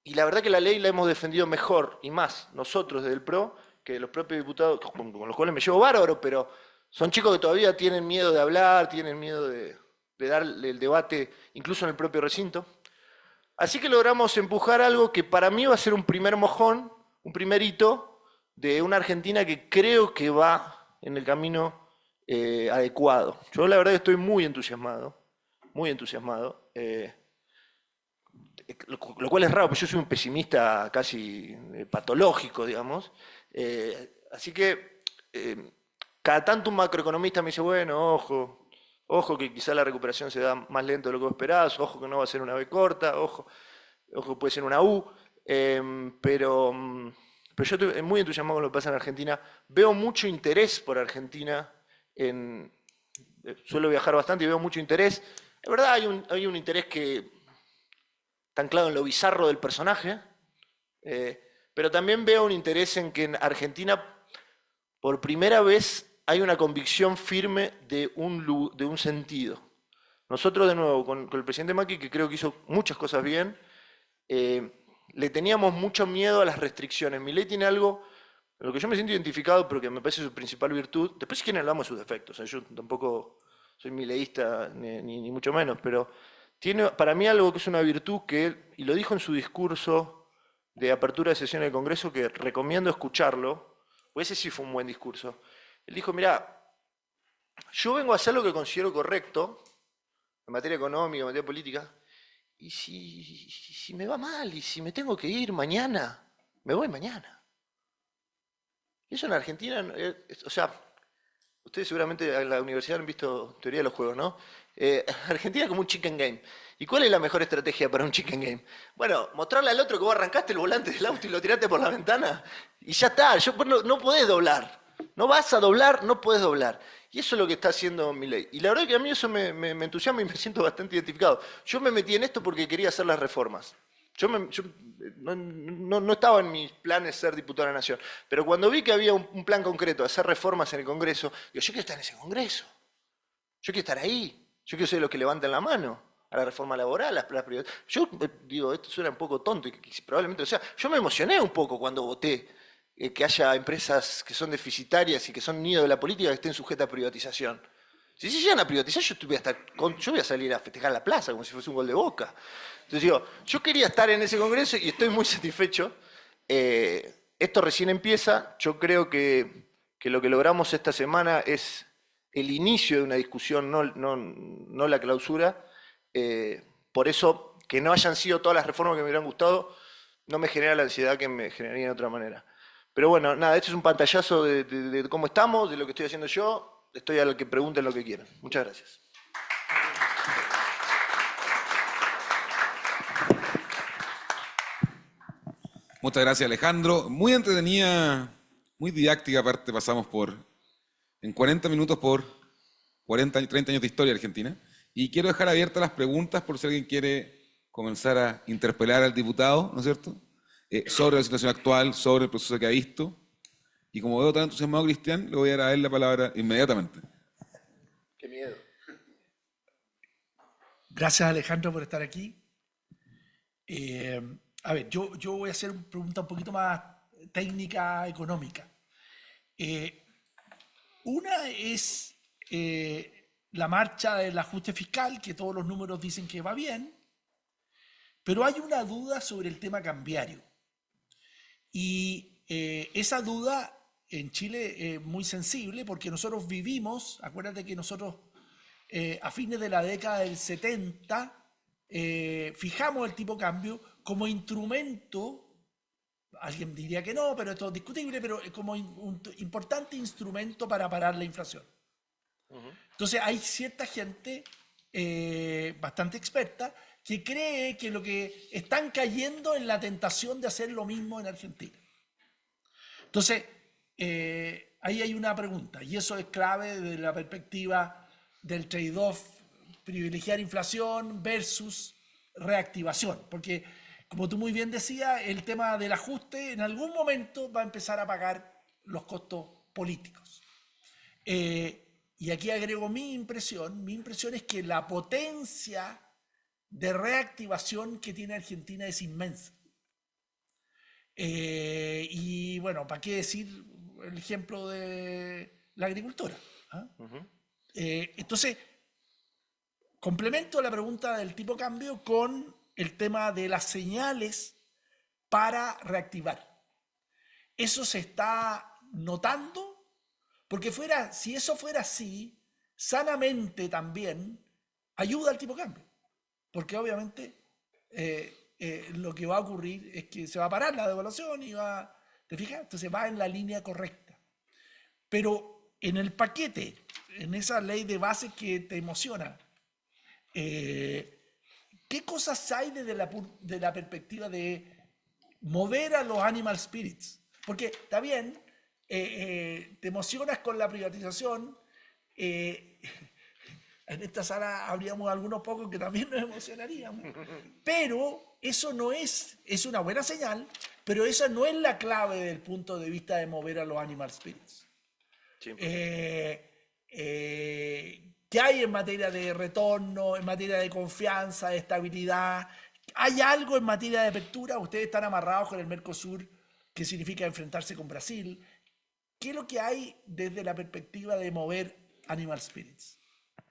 Y la verdad que la ley la hemos defendido mejor y más nosotros desde el PRO que los propios diputados, con los cuales me llevo bárbaro, pero son chicos que todavía tienen miedo de hablar, tienen miedo de dar el debate, incluso en el propio recinto. Así que logramos empujar algo que para mí va a ser un primer mojón, un primer hito de una Argentina que creo que va en el camino adecuado. Yo la verdad que estoy muy entusiasmado, lo cual es raro, porque yo soy un pesimista casi patológico, digamos. Así que cada tanto un macroeconomista me dice, bueno, ojo que quizá la recuperación se da más lento de lo que vos esperás, ojo que no va a ser una B corta, ojo que puede ser una U, pero yo estoy muy entusiasmado con lo que pasa en Argentina. Veo mucho interés por Argentina, suelo viajar bastante y veo mucho interés. Es verdad, hay un interés que está anclado en lo bizarro del personaje, Pero también veo un interés en que en Argentina, por primera vez, hay una convicción firme de un sentido. Nosotros, de nuevo, con el presidente Macri, que creo que hizo muchas cosas bien, le teníamos mucho miedo a las restricciones. Milei tiene algo en lo que yo me siento identificado, pero que me parece su principal virtud. Después, si quieren, hablamos de sus defectos. Yo tampoco soy mileísta, ni mucho menos, pero tiene para mí algo que es una virtud que él, y lo dijo en su discurso de apertura de sesión del Congreso, que recomiendo escucharlo, porque ese sí fue un buen discurso. Él dijo, mirá, yo vengo a hacer lo que considero correcto, en materia económica, en materia política, y si me va mal, y si me tengo que ir mañana, me voy mañana. Y eso en Argentina, o sea, ustedes seguramente en la universidad han visto teoría de los juegos, ¿no? Argentina es como un chicken game. ¿Y cuál es la mejor estrategia para un chicken game? Bueno, mostrarle al otro que vos arrancaste el volante del auto y lo tiraste por la ventana, y ya está, no podés doblar. No vas a doblar, no podés doblar. Y eso es lo que está haciendo Milei. Y la verdad que a mí eso me entusiasma y me siento bastante identificado. Yo me metí en esto porque quería hacer las reformas. Yo no estaba en mis planes ser diputado de la Nación. Pero cuando vi que había un plan concreto de hacer reformas en el Congreso, digo, yo quiero estar en ese Congreso. Yo quiero estar ahí. Yo quiero ser los que levantan la mano a la reforma laboral, las privatizaciones. Yo digo, esto suena un poco tonto y probablemente, o sea, yo me emocioné un poco cuando voté que haya empresas que son deficitarias y que son nido de la política que estén sujetas a privatización. Si se llegan a privatizar, yo voy a salir a festejar la plaza como si fuese un gol de Boca. Entonces digo, yo quería estar en ese congreso y estoy muy satisfecho. Esto recién empieza. Yo creo que lo que logramos esta semana es el inicio de una discusión, no la clausura. Por eso, que no hayan sido todas las reformas que me hubieran gustado, no me genera la ansiedad que me generaría de otra manera. Pero bueno, nada, esto es un pantallazo de cómo estamos, de lo que estoy haciendo yo. Estoy a lo que pregunten lo que quieran. Muchas gracias. Muchas gracias, Alejandro. Muy entretenida, muy didáctica, aparte pasamos en 40 minutos por 30 años de historia de Argentina. Y quiero dejar abiertas las preguntas por si alguien quiere comenzar a interpelar al diputado, ¿no es cierto? Sobre la situación actual, sobre el proceso que ha visto. Y como veo tan entusiasmado, Cristian, le voy a dar a él la palabra inmediatamente. Qué miedo. Gracias, Alejandro, por estar aquí. A ver, yo voy a hacer una pregunta un poquito más técnica, económica. Una es la marcha del ajuste fiscal, que todos los números dicen que va bien, pero hay una duda sobre el tema cambiario. Y esa duda en Chile es muy sensible porque nosotros vivimos, acuérdate que nosotros a fines de la década del 70 fijamos el tipo de cambio como instrumento, alguien diría que no, pero esto es discutible, pero como un importante instrumento para parar la inflación. Entonces hay cierta gente bastante experta que cree que lo que están cayendo en la tentación de hacer lo mismo en Argentina. Entonces, ahí hay una pregunta, y eso es clave desde la perspectiva del trade-off, privilegiar inflación versus reactivación, porque como tú muy bien decías, el tema del ajuste en algún momento va a empezar a pagar los costos políticos. Y aquí agrego mi impresión es que la potencia de reactivación que tiene Argentina es inmensa. Y bueno, ¿para qué decir el ejemplo de la agricultura? ¿Ah? Entonces, complemento la pregunta del tipo cambio con el tema de las señales para reactivar. ¿Eso se está notando? Porque si eso fuera así, sanamente también ayuda al tipo cambio. Porque obviamente lo que va a ocurrir es que se va a parar la devaluación y ¿te fijas? Entonces va en la línea correcta. Pero en el paquete, en esa ley de base que te emociona, ¿qué cosas hay desde la perspectiva de mover a los animal spirits? Porque está bien, te emocionas con la privatización, En esta sala habríamos algunos pocos que también nos emocionaríamos. Pero eso no es una buena señal, pero esa no es la clave del punto de vista de mover a los animal spirits. ¿Qué hay en materia de retorno, en materia de confianza, de estabilidad? ¿Hay algo en materia de apertura? Ustedes están amarrados con el Mercosur, que significa enfrentarse con Brasil. ¿Qué es lo que hay desde la perspectiva de mover animal spirits?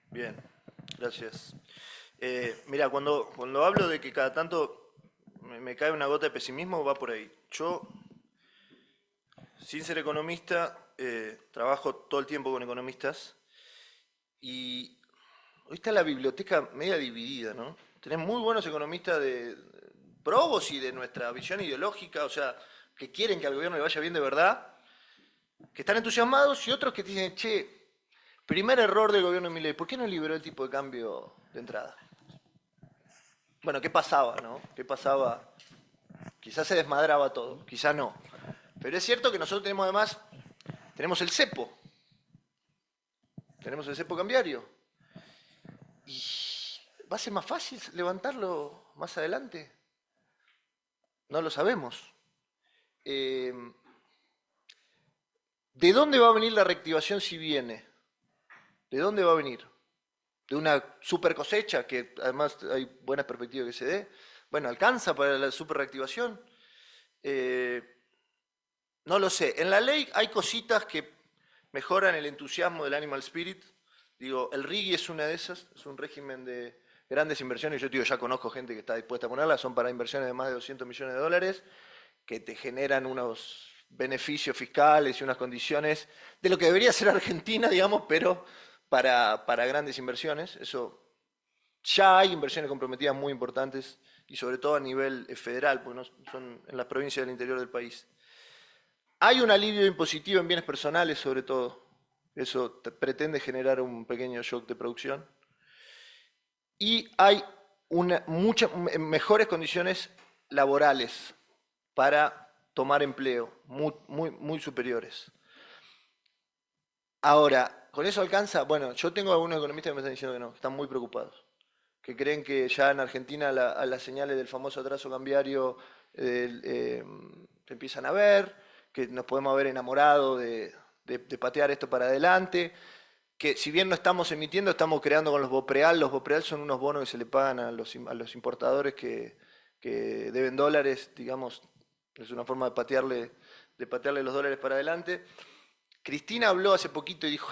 Bien, gracias. Mira, cuando hablo de que cada tanto me cae una gota de pesimismo, va por ahí. Yo, sin ser economista, trabajo todo el tiempo con economistas y hoy está la biblioteca media dividida, ¿no? Tenés muy buenos economistas de probos y de nuestra visión ideológica, o sea, que quieren que al gobierno le vaya bien de verdad, que están entusiasmados, y otros que dicen, che, primer error del gobierno de Milei, ¿por qué no liberó el tipo de cambio de entrada? Bueno, ¿qué pasaba, no? ¿Qué pasaba? Quizás se desmadraba todo, quizás no. Pero es cierto que nosotros tenemos además, tenemos el cepo. Tenemos el cepo cambiario. ¿Y va a ser más fácil levantarlo más adelante? No lo sabemos. ¿De dónde va a venir la reactivación si viene? ¿De dónde va a venir? ¿De una super cosecha, que además hay buenas perspectivas que se dé? Bueno, ¿alcanza para la super reactivación? No lo sé. En la ley hay cositas que mejoran el entusiasmo del animal spirit. Digo, el RIGI es una de esas, es un régimen de grandes inversiones. Yo digo, ya conozco gente que está dispuesta a ponerlas, son para inversiones de más de 200 millones de dólares, que te generan unos beneficios fiscales y unas condiciones de lo que debería ser Argentina, digamos, pero para grandes inversiones. Eso, ya hay inversiones comprometidas muy importantes y sobre todo a nivel federal, porque no son en las provincias del interior del país. Hay un alivio impositivo en bienes personales, sobre todo. Eso pretende generar un pequeño shock de producción. Y hay muchas mejores condiciones laborales para tomar empleo, muy superiores. Ahora, ¿con eso alcanza? Bueno, yo tengo algunos economistas que me están diciendo que no, que están muy preocupados, que creen que ya en Argentina a las señales del famoso atraso cambiario se empiezan a ver, que nos podemos haber enamorado de patear esto para adelante, que si bien no estamos emitiendo, estamos creando con los BOPREAL. Los BOPREAL son unos bonos que se le pagan a los importadores que deben dólares, digamos, es una forma de patearle los dólares para adelante. Cristina habló hace poquito y dijo,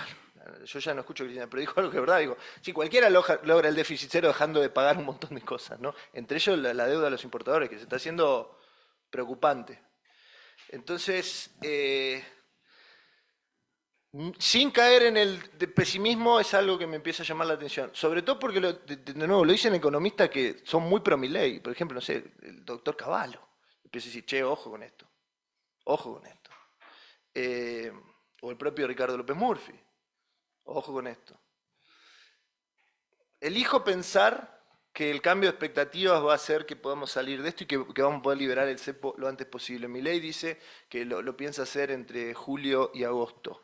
yo ya no escucho a Cristina, pero dijo algo que es verdad, digo, sí, cualquiera logra el déficit cero dejando de pagar un montón de cosas, ¿no? Entre ellos la deuda de los importadores, que se está haciendo preocupante. Entonces, sin caer en el pesimismo, es algo que me empieza a llamar la atención. Sobre todo porque, de nuevo, lo dicen economistas que son muy pro Milei. Por ejemplo, no sé, el doctor Cavallo. Empieza a decir, che, ojo con esto. Ojo con esto. O el propio Ricardo López Murphy. Ojo con esto. Elijo pensar que el cambio de expectativas va a hacer que podamos salir de esto y que vamos a poder liberar el cepo lo antes posible. Milei dice que lo piensa hacer entre julio y agosto.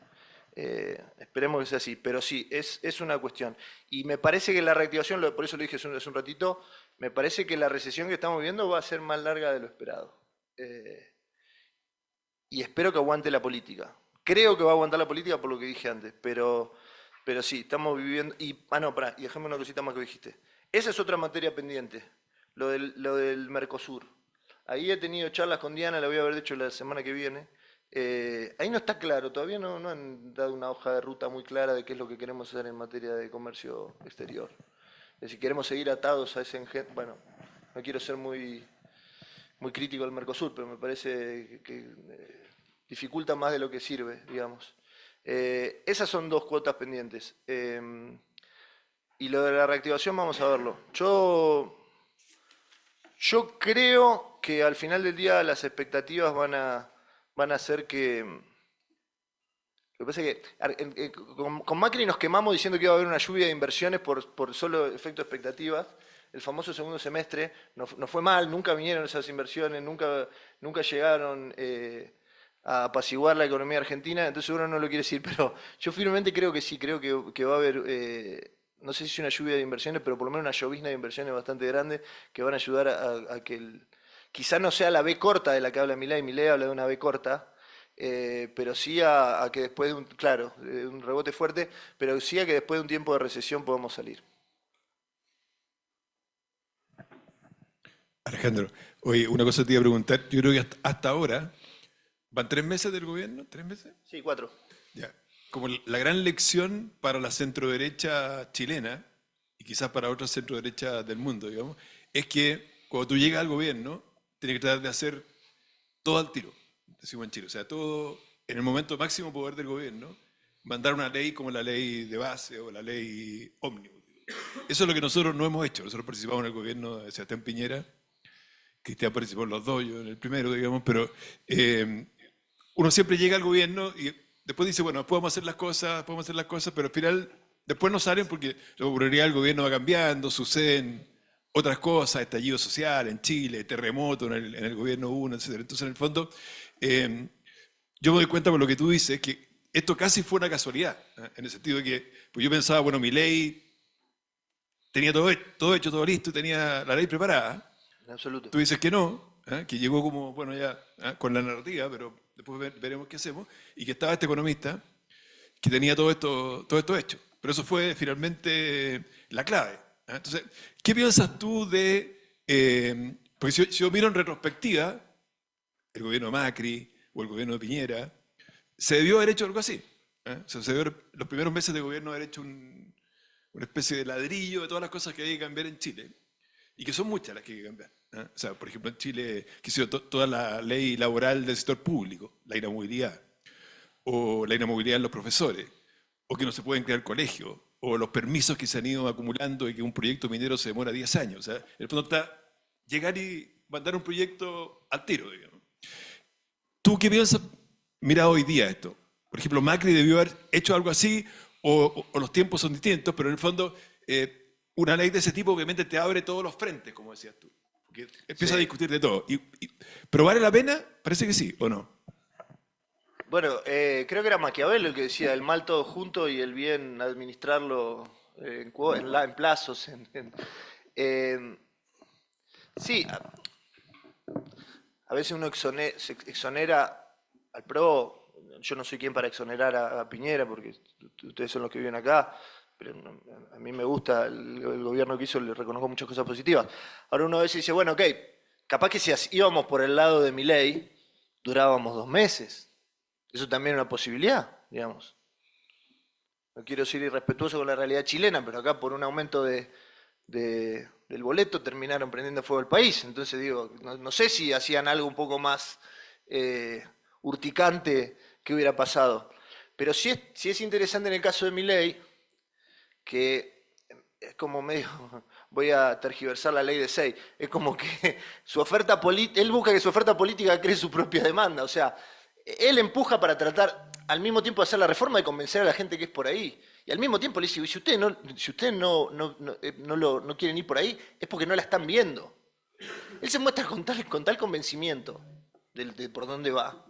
Esperemos que sea así, pero sí, es una cuestión. Y me parece que la reactivación, por eso lo dije hace un ratito, me parece que la recesión que estamos viendo va a ser más larga de lo esperado. Y espero que aguante la política. Creo que va a aguantar la política por lo que dije antes, pero sí, estamos viviendo... Y déjame una cosita más que dijiste. Esa es otra materia pendiente, lo del Mercosur. Ahí he tenido charlas con Diana, la voy a haber hecho la semana que viene. Ahí no está claro, todavía no han dado una hoja de ruta muy clara de qué es lo que queremos hacer en materia de comercio exterior. Si queremos seguir atados a ese engendro, bueno, no quiero ser muy crítico del Mercosur, pero me parece que dificulta más de lo que sirve, digamos. Esas son dos cuotas pendientes. Y lo de la reactivación vamos a verlo. Yo creo que al final del día las expectativas van a hacer que... Lo que pasa es que con Macri nos quemamos diciendo que iba a haber una lluvia de inversiones por solo efecto de expectativas. El famoso segundo semestre no fue mal, nunca vinieron esas inversiones, nunca llegaron a apaciguar la economía argentina, entonces uno no lo quiere decir, pero yo firmemente creo que sí, creo que va a haber no sé si una lluvia de inversiones, pero por lo menos una llovizna de inversiones bastante grande que van a ayudar a que quizá no sea la B corta de la que habla Milei habla de una B corta, pero sí a que después de un rebote fuerte, pero sí a que después de un tiempo de recesión podamos salir. Alejandro, oye, una cosa te iba a preguntar. Yo creo que hasta ahora, ¿van 3 meses del gobierno? ¿3 meses? Sí, 4. Ya. Como la gran lección para la centroderecha chilena, y quizás para otras centroderechas del mundo, digamos, es que cuando tú llegas al gobierno, tienes que tratar de hacer todo al tiro, decimos en Chile. O sea, todo en el momento máximo poder del gobierno, mandar una ley como la ley de base o la ley ómnibus. Eso es lo que nosotros no hemos hecho. Nosotros participamos en el gobierno de Sebastián Piñera, Cristian participó en los dos, yo en el primero, digamos, pero uno siempre llega al gobierno y después dice, bueno, podemos hacer las cosas, pero al final después no salen porque la popularidad del gobierno va cambiando, suceden otras cosas, estallido social en Chile, terremoto en el gobierno 1, etc. Entonces, en el fondo, yo me doy cuenta por lo que tú dices, que esto casi fue una casualidad, en el sentido de que pues yo pensaba, bueno, Milei tenía todo hecho, todo listo, tenía la ley preparada. En absoluto. Tú dices que no, que llegó como, bueno, ya con la narrativa, pero después veremos qué hacemos, y que estaba este economista que tenía todo esto hecho. Pero eso fue finalmente la clave. Entonces, ¿qué piensas tú porque si yo miro en retrospectiva, el gobierno de Macri o el gobierno de Piñera, se debió haber hecho algo así. O sea, se debió los primeros meses de gobierno haber hecho una especie de ladrillo de todas las cosas que hay que cambiar en Chile. Y que son muchas las que hay que cambiar. O sea, por ejemplo, en Chile, toda la ley laboral del sector público, la inamovilidad, o la inamovilidad de los profesores, o que no se pueden crear colegios, o los permisos que se han ido acumulando y que un proyecto minero se demora 10 años. O sea, en el fondo está llegar y mandar un proyecto al tiro, digamos. ¿Tú qué piensas? Mira hoy día esto. Por ejemplo, Macri debió haber hecho algo así, o los tiempos son distintos, pero en el fondo una ley de ese tipo obviamente te abre todos los frentes, como decías tú. Porque empieza a discutir de todo. ¿Pero vale la pena? Parece que sí, ¿o no? Bueno, creo que era Maquiavelo el que decía el mal todo junto y el bien administrarlo en plazos. Sí, a veces uno se exonera al PRO. Yo no soy quien para exonerar a Piñera, porque ustedes son los que viven acá, pero a mí me gusta el gobierno que hizo, le reconozco muchas cosas positivas. Ahora uno a veces dice, bueno, ok, capaz que si íbamos por el lado de Milei, durábamos 2 meses. Eso también es una posibilidad, digamos. No quiero ser irrespetuoso con la realidad chilena, pero acá por un aumento del boleto terminaron prendiendo fuego el país. Entonces digo, no sé si hacían algo un poco más urticante que hubiera pasado. Pero sí es interesante en el caso de Milei, que es como medio, voy a tergiversar la ley de 6, es como que él busca que su oferta política cree su propia demanda, o sea, él empuja para tratar al mismo tiempo de hacer la reforma y convencer a la gente que es por ahí. Y al mismo tiempo le dice, si ustedes no quieren ir por ahí, es porque no la están viendo. Él se muestra con tal convencimiento de por dónde va.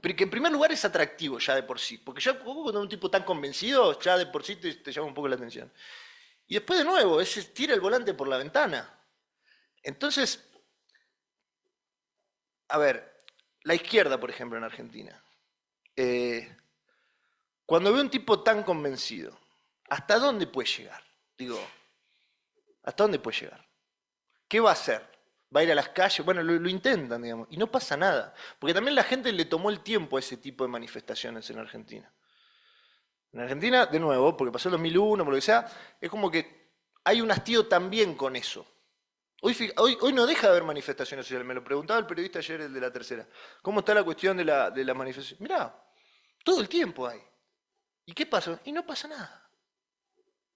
Pero que en primer lugar es atractivo ya de por sí, porque ya cuando un tipo tan convencido, ya de por sí te llama un poco la atención. Y después de nuevo, tira el volante por la ventana. Entonces, a ver, la izquierda, por ejemplo, en Argentina, cuando ve un tipo tan convencido, ¿hasta dónde puede llegar? Digo, ¿hasta dónde puede llegar? ¿Qué va a hacer? ¿Va a ir a las calles? Bueno, lo intentan, digamos, y no pasa nada. Porque también la gente le tomó el tiempo a ese tipo de manifestaciones en Argentina. En Argentina, de nuevo, porque pasó el 2001, por lo que sea, es como que hay un hastío también con eso. Hoy no deja de haber manifestaciones sociales. Me lo preguntaba el periodista ayer, el de La Tercera. ¿Cómo está la cuestión de la manifestación? Mirá, todo el tiempo hay. ¿Y qué pasa? Y no pasa nada.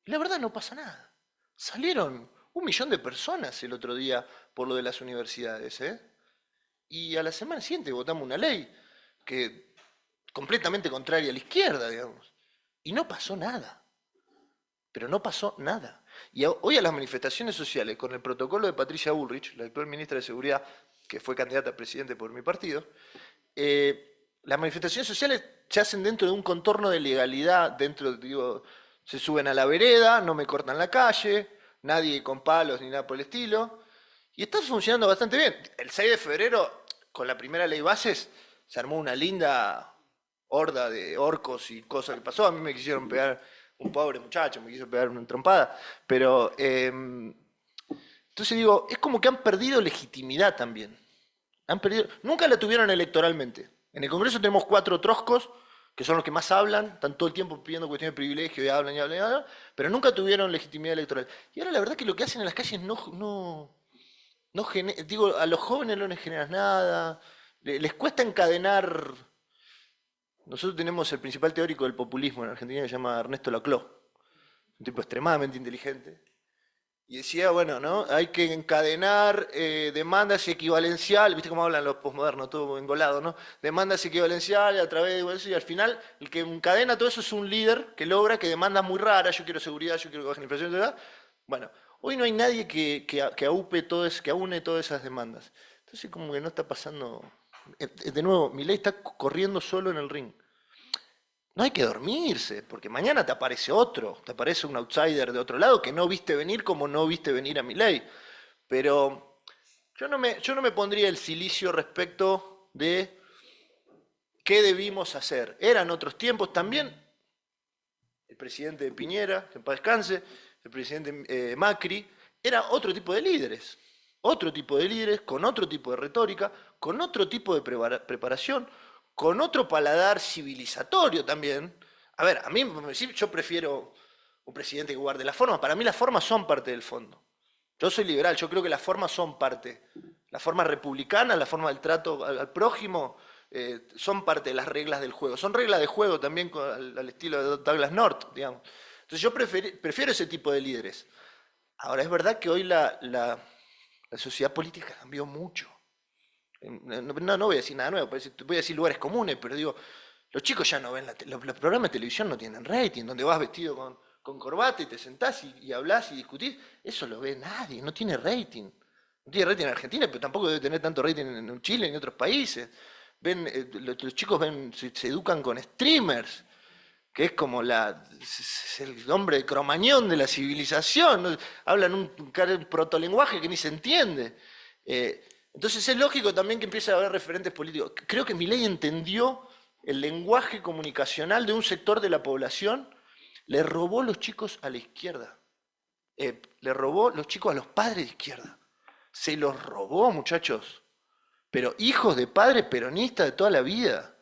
Y la verdad no pasa nada. Salieron 1 millón de personas el otro día por lo de las universidades, ¿eh? Y a la semana siguiente votamos una ley que completamente contraria a la izquierda, digamos. Y no pasó nada. Pero no pasó nada. Y hoy a las manifestaciones sociales, con el protocolo de Patricia Bullrich, la actual ministra de Seguridad, que fue candidata a presidente por mi partido, las manifestaciones sociales se hacen dentro de un contorno de legalidad, se suben a la vereda, no me cortan la calle, nadie con palos ni nada por el estilo. Y está funcionando bastante bien. El 6 de febrero, con la primera ley bases, se armó una linda horda de orcos y cosas que pasó. A mí me quisieron pegar, un pobre muchacho me quiso pegar una trompada. Pero, entonces digo, es como que han perdido legitimidad también. Nunca la tuvieron electoralmente. En el Congreso tenemos 4 troscos, que son los que más hablan, están todo el tiempo pidiendo cuestiones de privilegio y hablan y hablan y hablan, pero nunca tuvieron legitimidad electoral. Y ahora la verdad que lo que hacen en las calles digo, a los jóvenes no les generas nada, les cuesta encadenar. Nosotros tenemos el principal teórico del populismo en Argentina, que se llama Ernesto Laclau, un tipo extremadamente inteligente, y decía, bueno, ¿no? Hay que encadenar demandas equivalenciales, ¿viste cómo hablan los posmodernos? Todo engolado, ¿no? Demandas equivalenciales a través de eso, y al final el que encadena todo eso es un líder que logra que demandas muy raras, yo quiero seguridad, yo quiero que baje la inflación, etc. Bueno, hoy no hay nadie que aúne todas esas demandas. Entonces como que no está pasando. De nuevo, Milei está corriendo solo en el ring. No hay que dormirse, porque mañana te aparece otro, te aparece un outsider de otro lado que no viste venir como no viste venir a Milei. Pero yo no me pondría el cilicio respecto de qué debimos hacer. Eran otros tiempos también. El presidente Piñera, que en paz descanse, el presidente Macri, era otro tipo de líderes. Otro tipo de líderes, con otro tipo de retórica, con otro tipo de preparación, con otro paladar civilizatorio también. A ver, a mí yo prefiero un presidente que guarde las formas. Para mí las formas son parte del fondo. Yo soy liberal, yo creo que las formas son parte. La forma republicana, la forma del trato al prójimo, son parte de las reglas del juego. Son reglas de juego también al estilo de Douglas North, digamos. Entonces yo prefiero ese tipo de líderes. Ahora, es verdad que hoy la sociedad política cambió mucho. No voy a decir nada nuevo, voy a decir lugares comunes, pero digo, los chicos ya no ven, los programas de televisión no tienen rating, donde vas vestido con corbata y te sentás y hablás y discutís, eso lo ve nadie, no tiene rating. No tiene rating en Argentina, pero tampoco debe tener tanto rating en Chile ni en otros países. Los chicos se educan con streamers, que es como es el hombre de Cromañón de la civilización, ¿no? Hablan un protolenguaje que ni se entiende. Entonces es lógico también que empiece a haber referentes políticos. Creo que Milei entendió el lenguaje comunicacional de un sector de la población, le robó los chicos a la izquierda, le robó los chicos a los padres de izquierda. Se los robó, muchachos. Pero hijos de padres peronistas de toda la vida.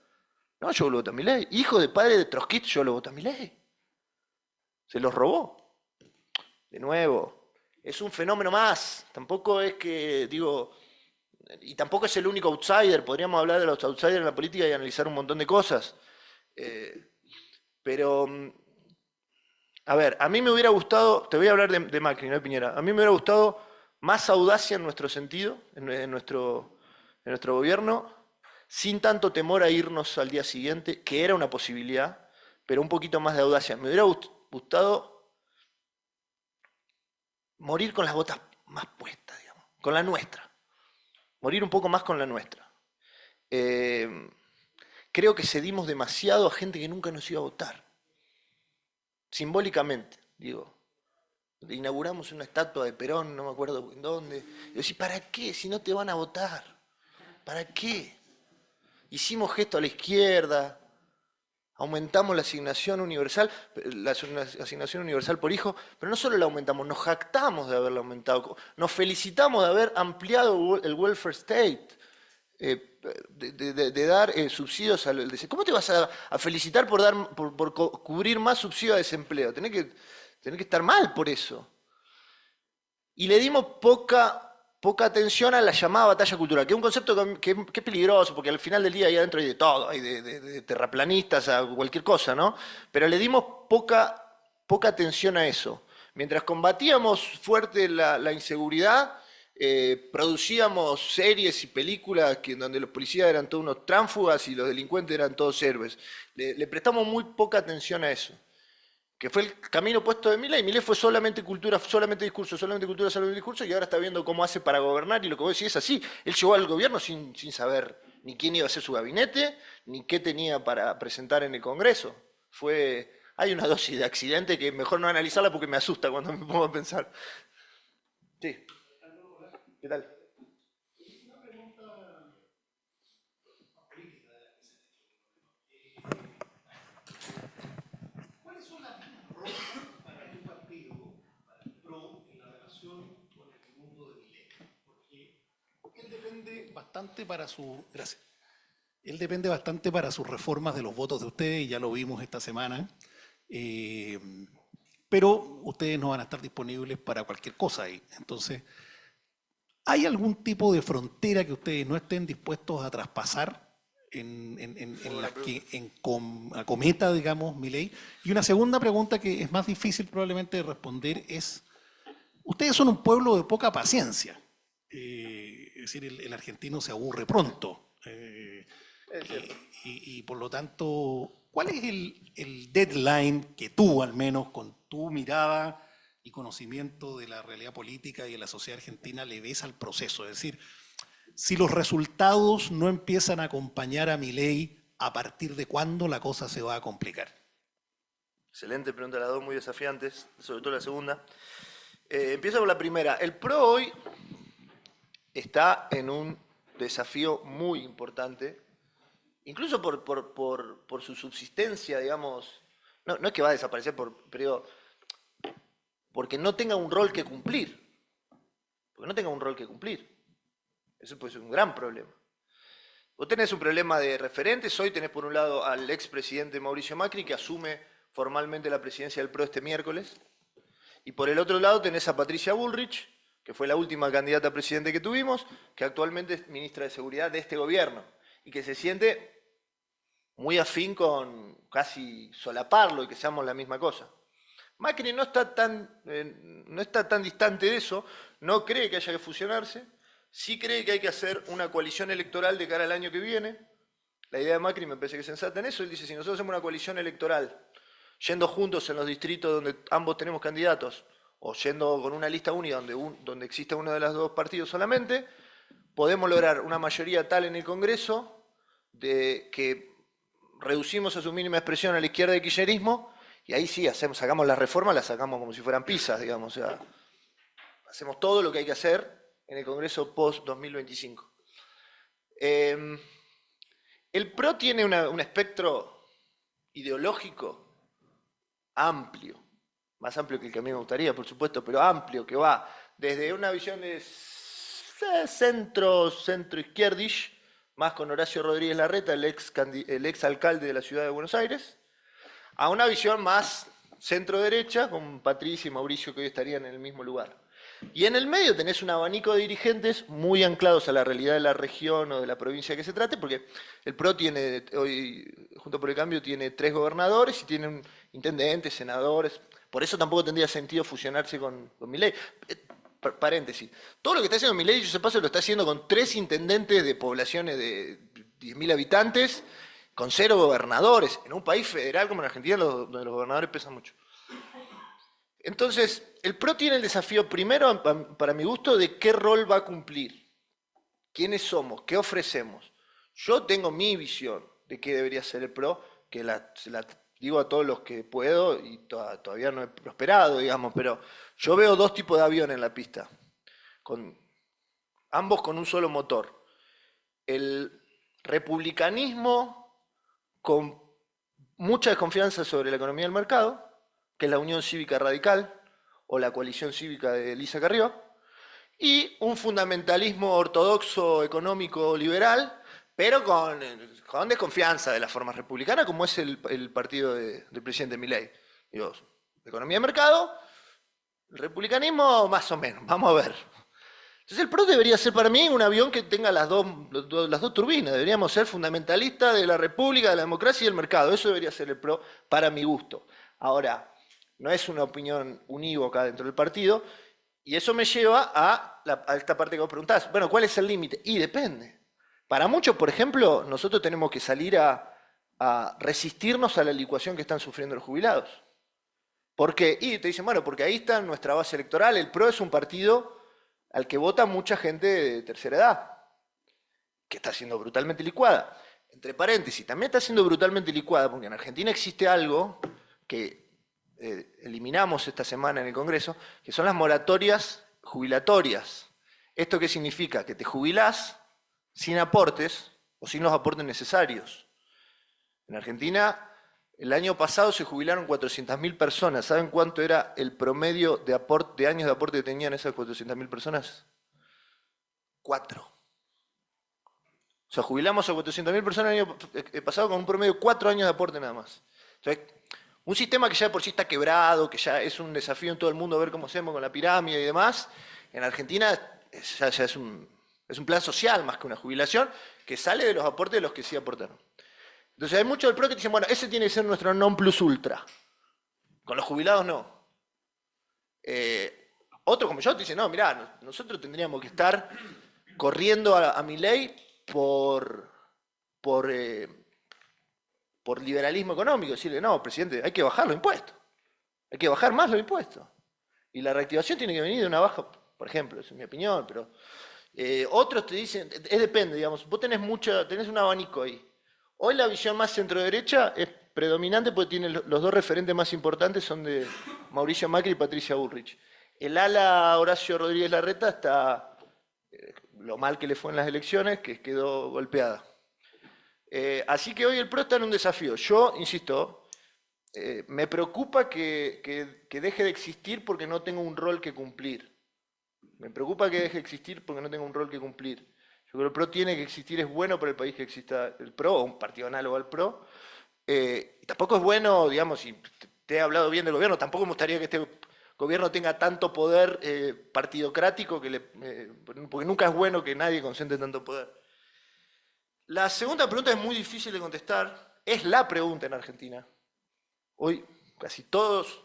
No, yo lo voto a Milei. Hijos de padres de trotskistas, yo lo voto a Milei. Se los robó. De nuevo, es un fenómeno más. Tampoco es que, digo, y tampoco es el único outsider. Podríamos hablar de los outsiders en la política y analizar un montón de cosas. Pero, a ver, a mí me hubiera gustado, te voy a hablar de Macri, no de Piñera. A mí me hubiera gustado más audacia en nuestro sentido, en nuestro gobierno, sin tanto temor a irnos al día siguiente, que era una posibilidad, pero un poquito más de audacia. Me hubiera gustado morir con las botas más puestas, digamos, con la nuestra. Morir un poco más con la nuestra. Creo que cedimos demasiado a gente que nunca nos iba a votar. Simbólicamente, digo. Inauguramos una estatua de Perón, no me acuerdo en dónde. Y yo decía, ¿para qué? Si no te van a votar. ¿Para qué? Hicimos gesto a la izquierda, aumentamos la asignación universal por hijo, pero no solo la aumentamos, nos jactamos de haberla aumentado, nos felicitamos de haber ampliado el welfare state, de dar subsidios al desempleo. ¿Cómo te vas a felicitar por cubrir más subsidios a desempleo? Tenés que estar mal por eso. Y le dimos poca atención a la llamada batalla cultural, que es un concepto que es peligroso, porque al final del día ahí adentro hay de todo, hay de terraplanistas a cualquier cosa, ¿no? Pero le dimos poca atención a eso. Mientras combatíamos fuerte la inseguridad, producíamos series y películas donde los policías eran todos unos tránsfugas y los delincuentes eran todos héroes. Le prestamos muy poca atención a eso, que fue el camino opuesto de Milei. Milei fue solamente cultura, solamente discurso, solamente cultura, solamente discurso, y ahora está viendo cómo hace para gobernar, y lo que vos decís es así. Él llegó al gobierno sin saber ni quién iba a ser su gabinete, ni qué tenía para presentar en el Congreso. Fue hay una dosis de accidente que mejor no analizarla porque me asusta cuando me pongo a pensar. Sí. ¿Qué tal? ¿Cuáles son las roles para tu partido, para el PRO, en la relación con el mundo de Milei? Porque él depende bastante para su... Gracias. Él depende bastante para sus reformas de los votos de ustedes, y ya lo vimos esta semana. Pero ustedes no van a estar disponibles para cualquier cosa ahí. Entonces, ¿hay algún tipo de frontera que ustedes no estén dispuestos a traspasar en las que acometa, digamos, Milei? Y una segunda pregunta que es más difícil probablemente de responder es, ustedes son un pueblo de poca paciencia. Es decir, el argentino se aburre pronto. Y por lo tanto, ¿cuál es el deadline que tú, al menos con tu mirada y conocimiento de la realidad política y de la sociedad argentina, le ves al proceso? Es decir, si los resultados no empiezan a acompañar a Milei, ¿a partir de cuándo la cosa se va a complicar? Excelente pregunta, las dos muy desafiantes, sobre todo la segunda. Empiezo por la primera. El PRO hoy está en un desafío muy importante, incluso por su subsistencia, digamos. No es que va a desaparecer, pero porque no tenga un rol que cumplir. Porque no tenga un rol que cumplir. Eso puede ser un gran problema. Vos tenés un problema de referentes. Hoy tenés por un lado al expresidente Mauricio Macri, que asume formalmente la presidencia del PRO este miércoles. Y por el otro lado tenés a Patricia Bullrich, que fue la última candidata a presidente que tuvimos, que actualmente es ministra de Seguridad de este gobierno, y que se siente muy afín con casi solaparlo y que seamos la misma cosa. Macri no está tan distante de eso, no cree que haya que fusionarse, sí cree que hay que hacer una coalición electoral de cara al año que viene. La idea de Macri me parece que es sensata en eso. Él dice, si nosotros hacemos una coalición electoral, yendo juntos en los distritos donde ambos tenemos candidatos, o yendo con una lista única donde exista uno de los dos partidos solamente, podemos lograr una mayoría tal en el Congreso de que reducimos a su mínima expresión a la izquierda del kirchnerismo, y ahí sí, sacamos las reformas, las sacamos como si fueran pizzas, digamos. O sea, hacemos todo lo que hay que hacer en el Congreso post-2025. El PRO tiene un espectro ideológico amplio, más amplio que el que a mí me gustaría, por supuesto, pero amplio, que va desde una visión de centro-izquierdish, más con Horacio Rodríguez Larreta, el ex alcalde de la ciudad de Buenos Aires, a una visión más centro-derecha, con Patricia y Mauricio, que hoy estarían en el mismo lugar. Y en el medio tenés un abanico de dirigentes muy anclados a la realidad de la región o de la provincia que se trate, porque el PRO tiene, hoy, Junto por el Cambio, tiene 3 gobernadores y tiene intendentes, senadores. Por eso tampoco tendría sentido fusionarse con Milei. Paréntesis. Todo lo que está haciendo Milei, yo se paso, lo está haciendo con 3 intendentes de poblaciones de 10.000 habitantes, con 0 gobernadores, en un país federal como en Argentina, donde los gobernadores pesan mucho. Entonces, el PRO tiene el desafío, primero, para mi gusto, de qué rol va a cumplir. ¿Quiénes somos? ¿Qué ofrecemos? Yo tengo mi visión de qué debería ser el PRO, que se la digo a todos los que puedo, y todavía no he prosperado, digamos, pero yo veo 2 tipos de avión en la pista, ambos con un solo motor. El republicanismo con mucha desconfianza sobre la economía del mercado, que es la Unión Cívica Radical o la coalición cívica de Elisa Carrió, y un fundamentalismo ortodoxo económico liberal, pero con desconfianza de las formas republicanas, como es el partido del presidente Milei. Digo, economía de mercado, el republicanismo más o menos, vamos a ver. Entonces el PRO debería ser para mí un avión que tenga las dos turbinas. Deberíamos ser fundamentalistas de la república, de la democracia y del mercado. Eso debería ser el PRO para mi gusto. Ahora, no es una opinión unívoca dentro del partido, y eso me lleva a esta parte que vos preguntás. Bueno, ¿cuál es el límite? Y depende. Para muchos, por ejemplo, nosotros tenemos que salir a resistirnos a la licuación que están sufriendo los jubilados. ¿Por qué? Y te dicen, bueno, porque ahí está nuestra base electoral. El PRO es un partido al que vota mucha gente de tercera edad, que está siendo brutalmente licuada. Entre paréntesis, también está siendo brutalmente licuada porque en Argentina existe algo que eliminamos esta semana en el Congreso, que son las moratorias jubilatorias. ¿Esto qué significa? Que te jubilás sin aportes o sin los aportes necesarios. En Argentina, el año pasado se jubilaron 400.000 personas. ¿Saben cuánto era el promedio de años de aporte que tenían esas 400.000 personas? 4. O sea, jubilamos a 400.000 personas el año pasado con un promedio de 4 años de aporte nada más. Entonces, un sistema que ya de por sí está quebrado, que ya es un desafío en todo el mundo ver cómo hacemos con la pirámide y demás, en Argentina ya es un plan social más que una jubilación, que sale de los aportes de los que sí aportaron. Entonces hay muchos del PRO que dicen, bueno, ese tiene que ser nuestro non plus ultra. Con los jubilados no. Otros como yo te dicen, no, mirá, nosotros tendríamos que estar corriendo a Milei por liberalismo económico. Decirle, no, presidente, hay que bajar los impuestos. Hay que bajar más los impuestos. Y la reactivación tiene que venir de una baja, por ejemplo, esa es mi opinión, pero otros te dicen, depende, digamos, vos tenés un abanico ahí. Hoy la visión más centro-derecha es predominante porque tiene los dos referentes más importantes son de Mauricio Macri y Patricia Bullrich. El ala Horacio Rodríguez Larreta está, lo mal que le fue en las elecciones, que quedó golpeada. Así que hoy el PRO está en un desafío. Yo, insisto, me preocupa que deje de existir porque no tengo un rol que cumplir. Me preocupa que deje de existir porque no tengo un rol que cumplir. Yo creo que el PRO tiene que existir, es bueno para el país que exista el PRO, o un partido análogo al PRO. Tampoco es bueno, digamos, si te he hablado bien del gobierno, tampoco me gustaría que este gobierno tenga tanto poder partidocrático, porque nunca es bueno que nadie concentre tanto poder. La segunda pregunta es muy difícil de contestar, es la pregunta en Argentina. Hoy casi todos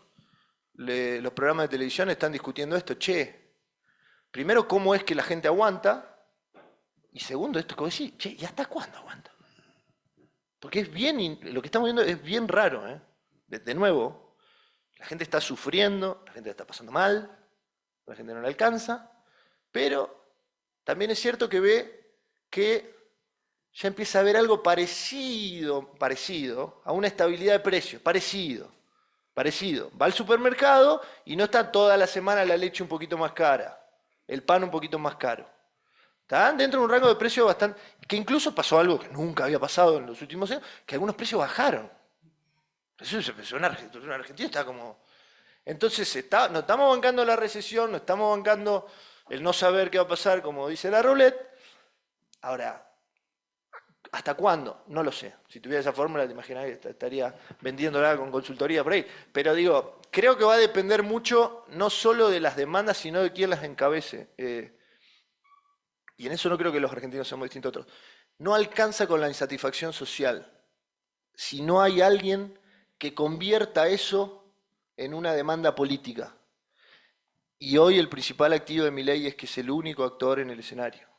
los programas de televisión están discutiendo esto. Primero, ¿cómo es que la gente aguanta? Y segundo, esto que vos decís, ¿y hasta cuándo aguanta? Porque lo que estamos viendo es bien raro, ¿eh? De nuevo, la gente está sufriendo, la gente está pasando mal, la gente no le alcanza, pero también es cierto que ve que ya empieza a haber algo parecido a una estabilidad de precios, parecido. Va al supermercado y no está toda la semana la leche un poquito más cara, el pan un poquito más caro. Están dentro de un rango de precios bastante... que incluso pasó algo que nunca había pasado en los últimos años, que algunos precios bajaron. Eso se empezó en Argentina, está como... Entonces, no estamos bancando la recesión, no estamos bancando el no saber qué va a pasar, como dice la roulette. Ahora, ¿hasta cuándo? No lo sé. Si tuviera esa fórmula, te imaginas que estaría vendiéndola con consultoría por ahí. Pero digo, creo que va a depender mucho, no solo de las demandas, sino de quién las encabece. Y en eso no creo que los argentinos seamos distintos a otros. No alcanza con la insatisfacción social si no hay alguien que convierta eso en una demanda política. Y hoy el principal activo de Milei es que es el único actor en el escenario.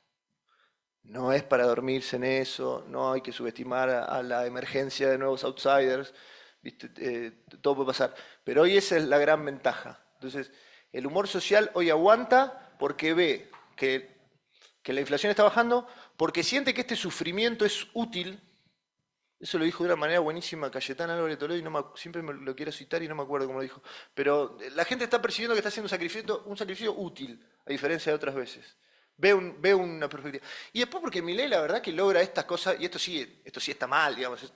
No es para dormirse en eso, no hay que subestimar a la emergencia de nuevos outsiders, ¿viste? Todo puede pasar. Pero hoy esa es la gran ventaja. Entonces, el humor social hoy aguanta porque ve que la inflación está bajando, porque siente que este sufrimiento es útil. Eso lo dijo de una manera buenísima Cayetano Álvarez Toledo, y siempre lo quiero citar y no me acuerdo cómo lo dijo. Pero la gente está percibiendo que está haciendo un sacrificio útil, a diferencia de otras veces. Ve una perspectiva. Y después porque Milei la verdad que logra estas cosas, y esto sí está mal, digamos,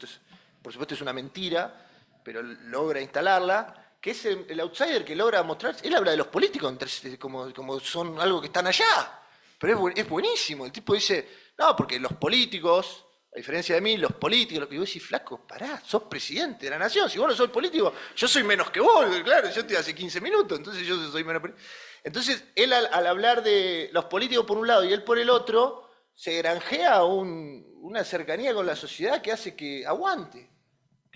por supuesto es una mentira, pero logra instalarla, que es el outsider que logra mostrar. Él habla de los políticos como son algo que están allá. Pero es buenísimo. El tipo dice, no, porque los políticos, a diferencia de mí, los políticos, y vos decís, flaco, pará, sos presidente de la nación, si vos no sos político, yo soy menos que vos, claro, yo estoy hace 15 minutos, entonces yo soy menos político. Entonces, él al hablar de los políticos por un lado y él por el otro, se granjea una cercanía con la sociedad que hace que aguante.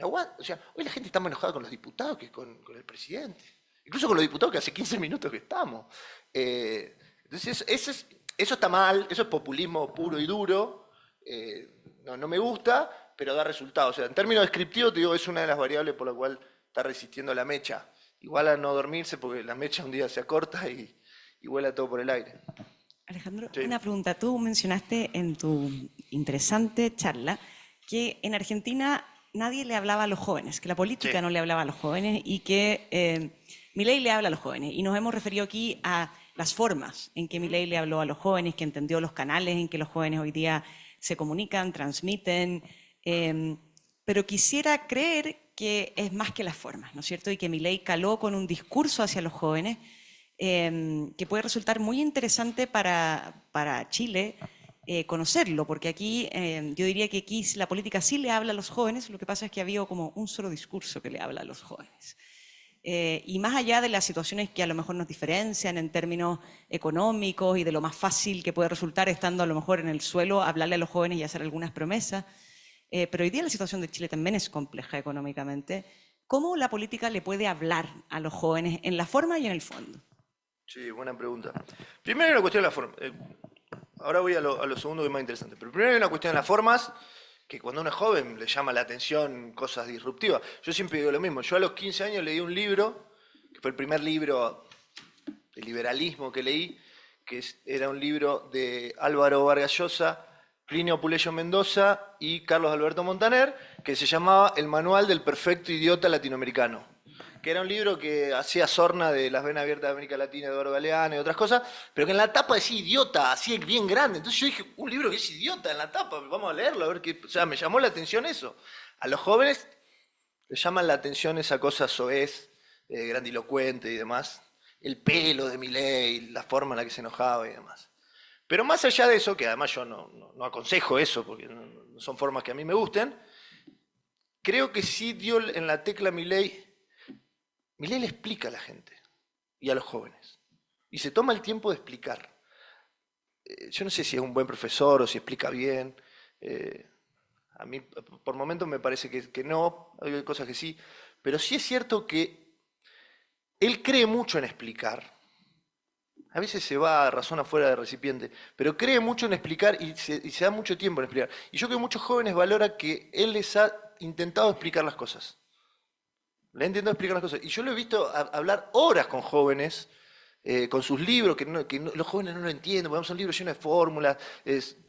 O sea, hoy la gente está más enojada con los diputados que con el presidente. Incluso con los diputados que hace 15 minutos que estamos. Entonces, eso está mal, eso es populismo puro y duro, no me gusta, pero da resultados. O sea, en términos descriptivos, te digo, es una de las variables por la cual está resistiendo la mecha. Igual a no dormirse porque la mecha un día se acorta y vuela todo por el aire. Alejandro, Sí. una pregunta. Tú mencionaste en tu interesante charla que en Argentina nadie le hablaba a los jóvenes, que la política Sí. no le hablaba a los jóvenes y que Milei le habla a los jóvenes. Y nos hemos referido aquí a las formas en que Milei le habló a los jóvenes, que entendió los canales en que los jóvenes hoy día se comunican, transmiten. Pero quisiera creer que es más que las formas, ¿no es cierto? Y que Milei caló con un discurso hacia los jóvenes que puede resultar muy interesante para Chile conocerlo, porque aquí yo diría que aquí la política sí le habla a los jóvenes, lo que pasa es que ha habido como un solo discurso que le habla a los jóvenes. Y más allá de las situaciones que a lo mejor nos diferencian en términos económicos y de lo más fácil que puede resultar estando a lo mejor en el suelo, hablarle a los jóvenes y hacer algunas promesas, pero hoy día la situación de Chile también es compleja económicamente. ¿Cómo la política le puede hablar a los jóvenes en la forma y en el fondo? Sí, buena pregunta. Primero hay una cuestión de la forma. Ahora voy a lo segundo que es más interesante. Pero primero hay una cuestión de las formas, que cuando uno es joven le llama la atención cosas disruptivas. Yo siempre digo lo mismo. Yo a los 15 años leí un libro, que fue el primer libro de liberalismo que leí, que era un libro de Álvaro Vargas Llosa, Plinio Puleyo Mendoza y Carlos Alberto Montaner, que se llamaba El Manual del Perfecto Idiota Latinoamericano, que era un libro que hacía sorna de Las Venas Abiertas de América Latina, Eduardo Galeano y otras cosas, pero que en la tapa decía idiota, así bien grande. Entonces yo dije, un libro que es idiota en la tapa, vamos a leerlo, a ver qué. O sea, me llamó la atención eso. A los jóvenes les llaman la atención esa cosa soez, grandilocuente y demás. El pelo de Milei, la forma en la que se enojaba y demás. Pero más allá de eso, que además yo no aconsejo eso, porque no son formas que a mí me gusten, creo que sí dio en la tecla Milei. Milei le explica a la gente y a los jóvenes. Y se toma el tiempo de explicar. Yo no sé si es un buen profesor o si explica bien. A mí, por momentos, me parece que no. Hay cosas que sí. Pero sí es cierto que él cree mucho en explicar. A veces se va a razón afuera del recipiente. Pero cree mucho en explicar y se da mucho tiempo en explicar. Y yo creo que muchos jóvenes valoran que él les ha intentado explicar las cosas. Le entiendo explicar las cosas. Y yo lo he visto hablar horas con jóvenes, con sus libros, que los jóvenes no lo entienden, porque son libros llenos de fórmulas,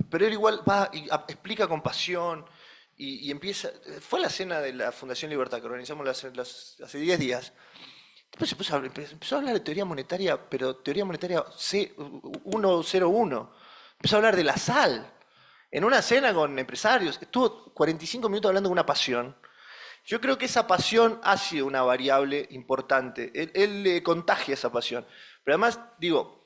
pero él igual va y explica con pasión y empieza. Fue a la cena de la Fundación Libertad, que organizamos hace 10 días. Después empezó a hablar de teoría monetaria, pero teoría monetaria 101. Empezó a hablar de la sal. En una cena con empresarios, estuvo 45 minutos hablando de una pasión. Yo creo que esa pasión ha sido una variable importante. Él le contagia esa pasión. Pero además, digo,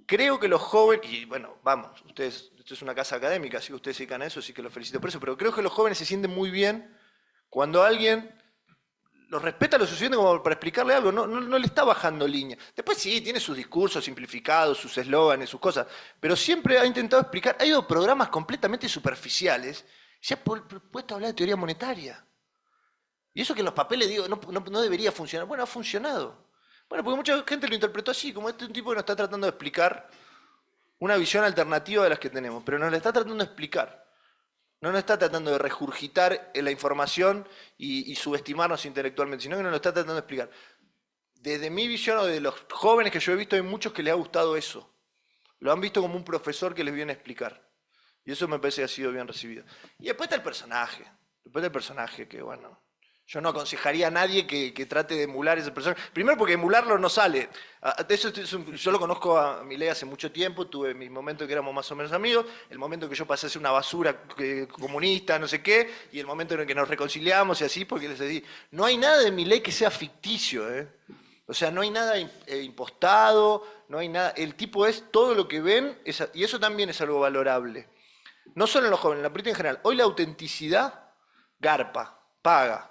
creo que los jóvenes, y bueno, vamos, esto es una casa académica, así que ustedes se dedican a eso, así que los felicito por eso, pero creo que los jóvenes se sienten muy bien cuando alguien los respeta lo suficiente como para explicarle algo, no le está bajando línea. Después sí, tiene sus discursos simplificados, sus eslóganes, sus cosas, pero siempre ha intentado explicar. Ha ido programas completamente superficiales, se ha puesto a hablar de teoría monetaria. Y eso que en los papeles digo, no debería funcionar. Bueno, ha funcionado. Bueno, porque mucha gente lo interpretó así, como este tipo que nos está tratando de explicar una visión alternativa de las que tenemos, pero nos la está tratando de explicar. No nos está tratando de regurgitar la información y subestimarnos intelectualmente, sino que nos lo está tratando de explicar. Desde mi visión o de los jóvenes que yo he visto, hay muchos que les ha gustado eso. Lo han visto como un profesor que les viene a explicar. Y eso me parece que ha sido bien recibido. Y después está el personaje. Después del personaje que, bueno, yo no aconsejaría a nadie que trate de emular ese personaje. Primero porque emularlo no sale. Yo lo conozco a Milei hace mucho tiempo, tuve mis momentos que éramos más o menos amigos, el momento que yo pasé a ser una basura comunista, no sé qué, y el momento en el que nos reconciliamos y así, porque les decía, no hay nada de Milei que sea ficticio, O sea, no hay nada impostado, no hay nada. El tipo es todo lo que ven, y eso también es algo valorable. No solo en los jóvenes, en la política en general. Hoy la autenticidad garpa, paga.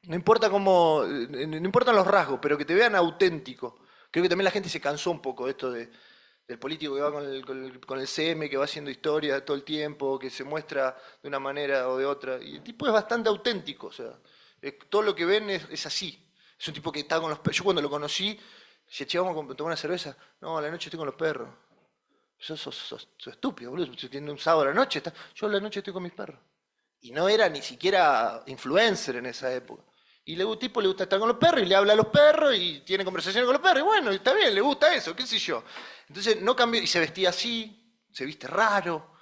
No importa cómo, no importan los rasgos, pero que te vean auténtico. Creo que también la gente se cansó un poco de esto del político que va con el CM, que va haciendo historia todo el tiempo, que se muestra de una manera o de otra. Y el tipo es bastante auténtico, o sea, todo lo que ven es así. Es un tipo que está con los perros. Yo cuando lo conocí, decía, che, vamos a tomar una cerveza. No, a la noche estoy con los perros. Sos estúpido, boludo. Usted tiene un sábado a la noche. Yo a la noche estoy con mis perros. Y no era ni siquiera influencer en esa época. Y el tipo le gusta estar con los perros y le habla a los perros y tiene conversaciones con los perros. Y bueno, está bien, le gusta eso, qué sé yo. Entonces no cambió y se vestía así, se viste raro,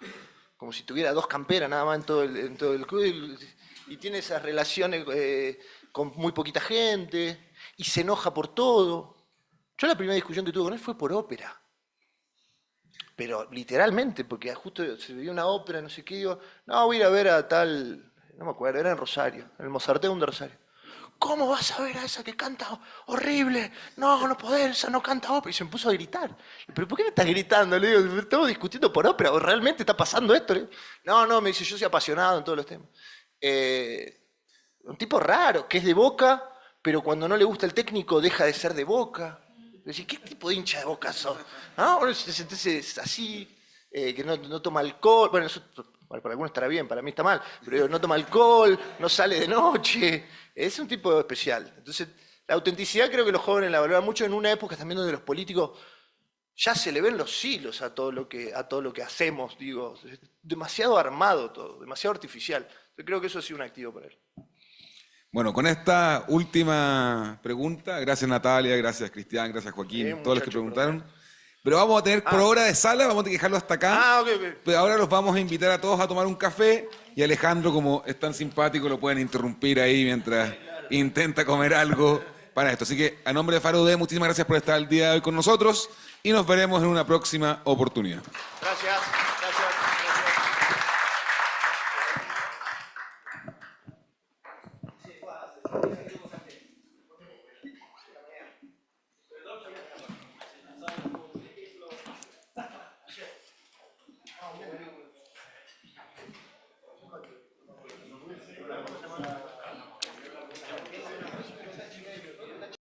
como si tuviera 2 camperas nada más en todo el club, y tiene esas relaciones con muy poquita gente, y se enoja por todo. Yo la primera discusión que tuve con él fue por ópera. Pero literalmente, porque justo se veía una ópera, no sé qué, digo, no, voy a ir a ver a tal, no me acuerdo, era en Rosario, en el Mozarteum de Rosario. ¿Cómo vas a ver a esa que canta horrible? No, no podés, esa no canta ópera. Y se me puso a gritar. ¿Pero por qué me estás gritando? Le digo, estamos discutiendo por ópera, ¿o realmente está pasando esto? No, me dice, yo soy apasionado en todos los temas. Un tipo raro, que es de Boca, pero cuando no le gusta el técnico deja de ser de Boca. Decís, ¿qué tipo de hincha de Boca sos? ¿No? Bueno, es así, que no toma alcohol. Bueno, eso para algunos estará bien, para mí está mal. Pero digo, no toma alcohol, no sale de noche. Es un tipo especial. Entonces, la autenticidad creo que los jóvenes la valoran mucho en una época también donde los políticos ya se le ven los hilos a todo lo que hacemos, digo. Es demasiado armado todo, demasiado artificial. Yo creo que eso ha sido un activo para él. Bueno, con esta última pregunta, gracias Natalia, gracias Cristian, gracias Joaquín, todos los que preguntaron. Pero vamos a tener por hora de sala, vamos a tener que dejarlo hasta acá. Ok. Pero ahora los vamos a invitar a todos a tomar un café y Alejandro, como es tan simpático, lo pueden interrumpir ahí mientras intenta comer algo para esto. Así que a nombre de Faro D, muchísimas gracias por estar el día de hoy con nosotros y nos veremos en una próxima oportunidad. Gracias.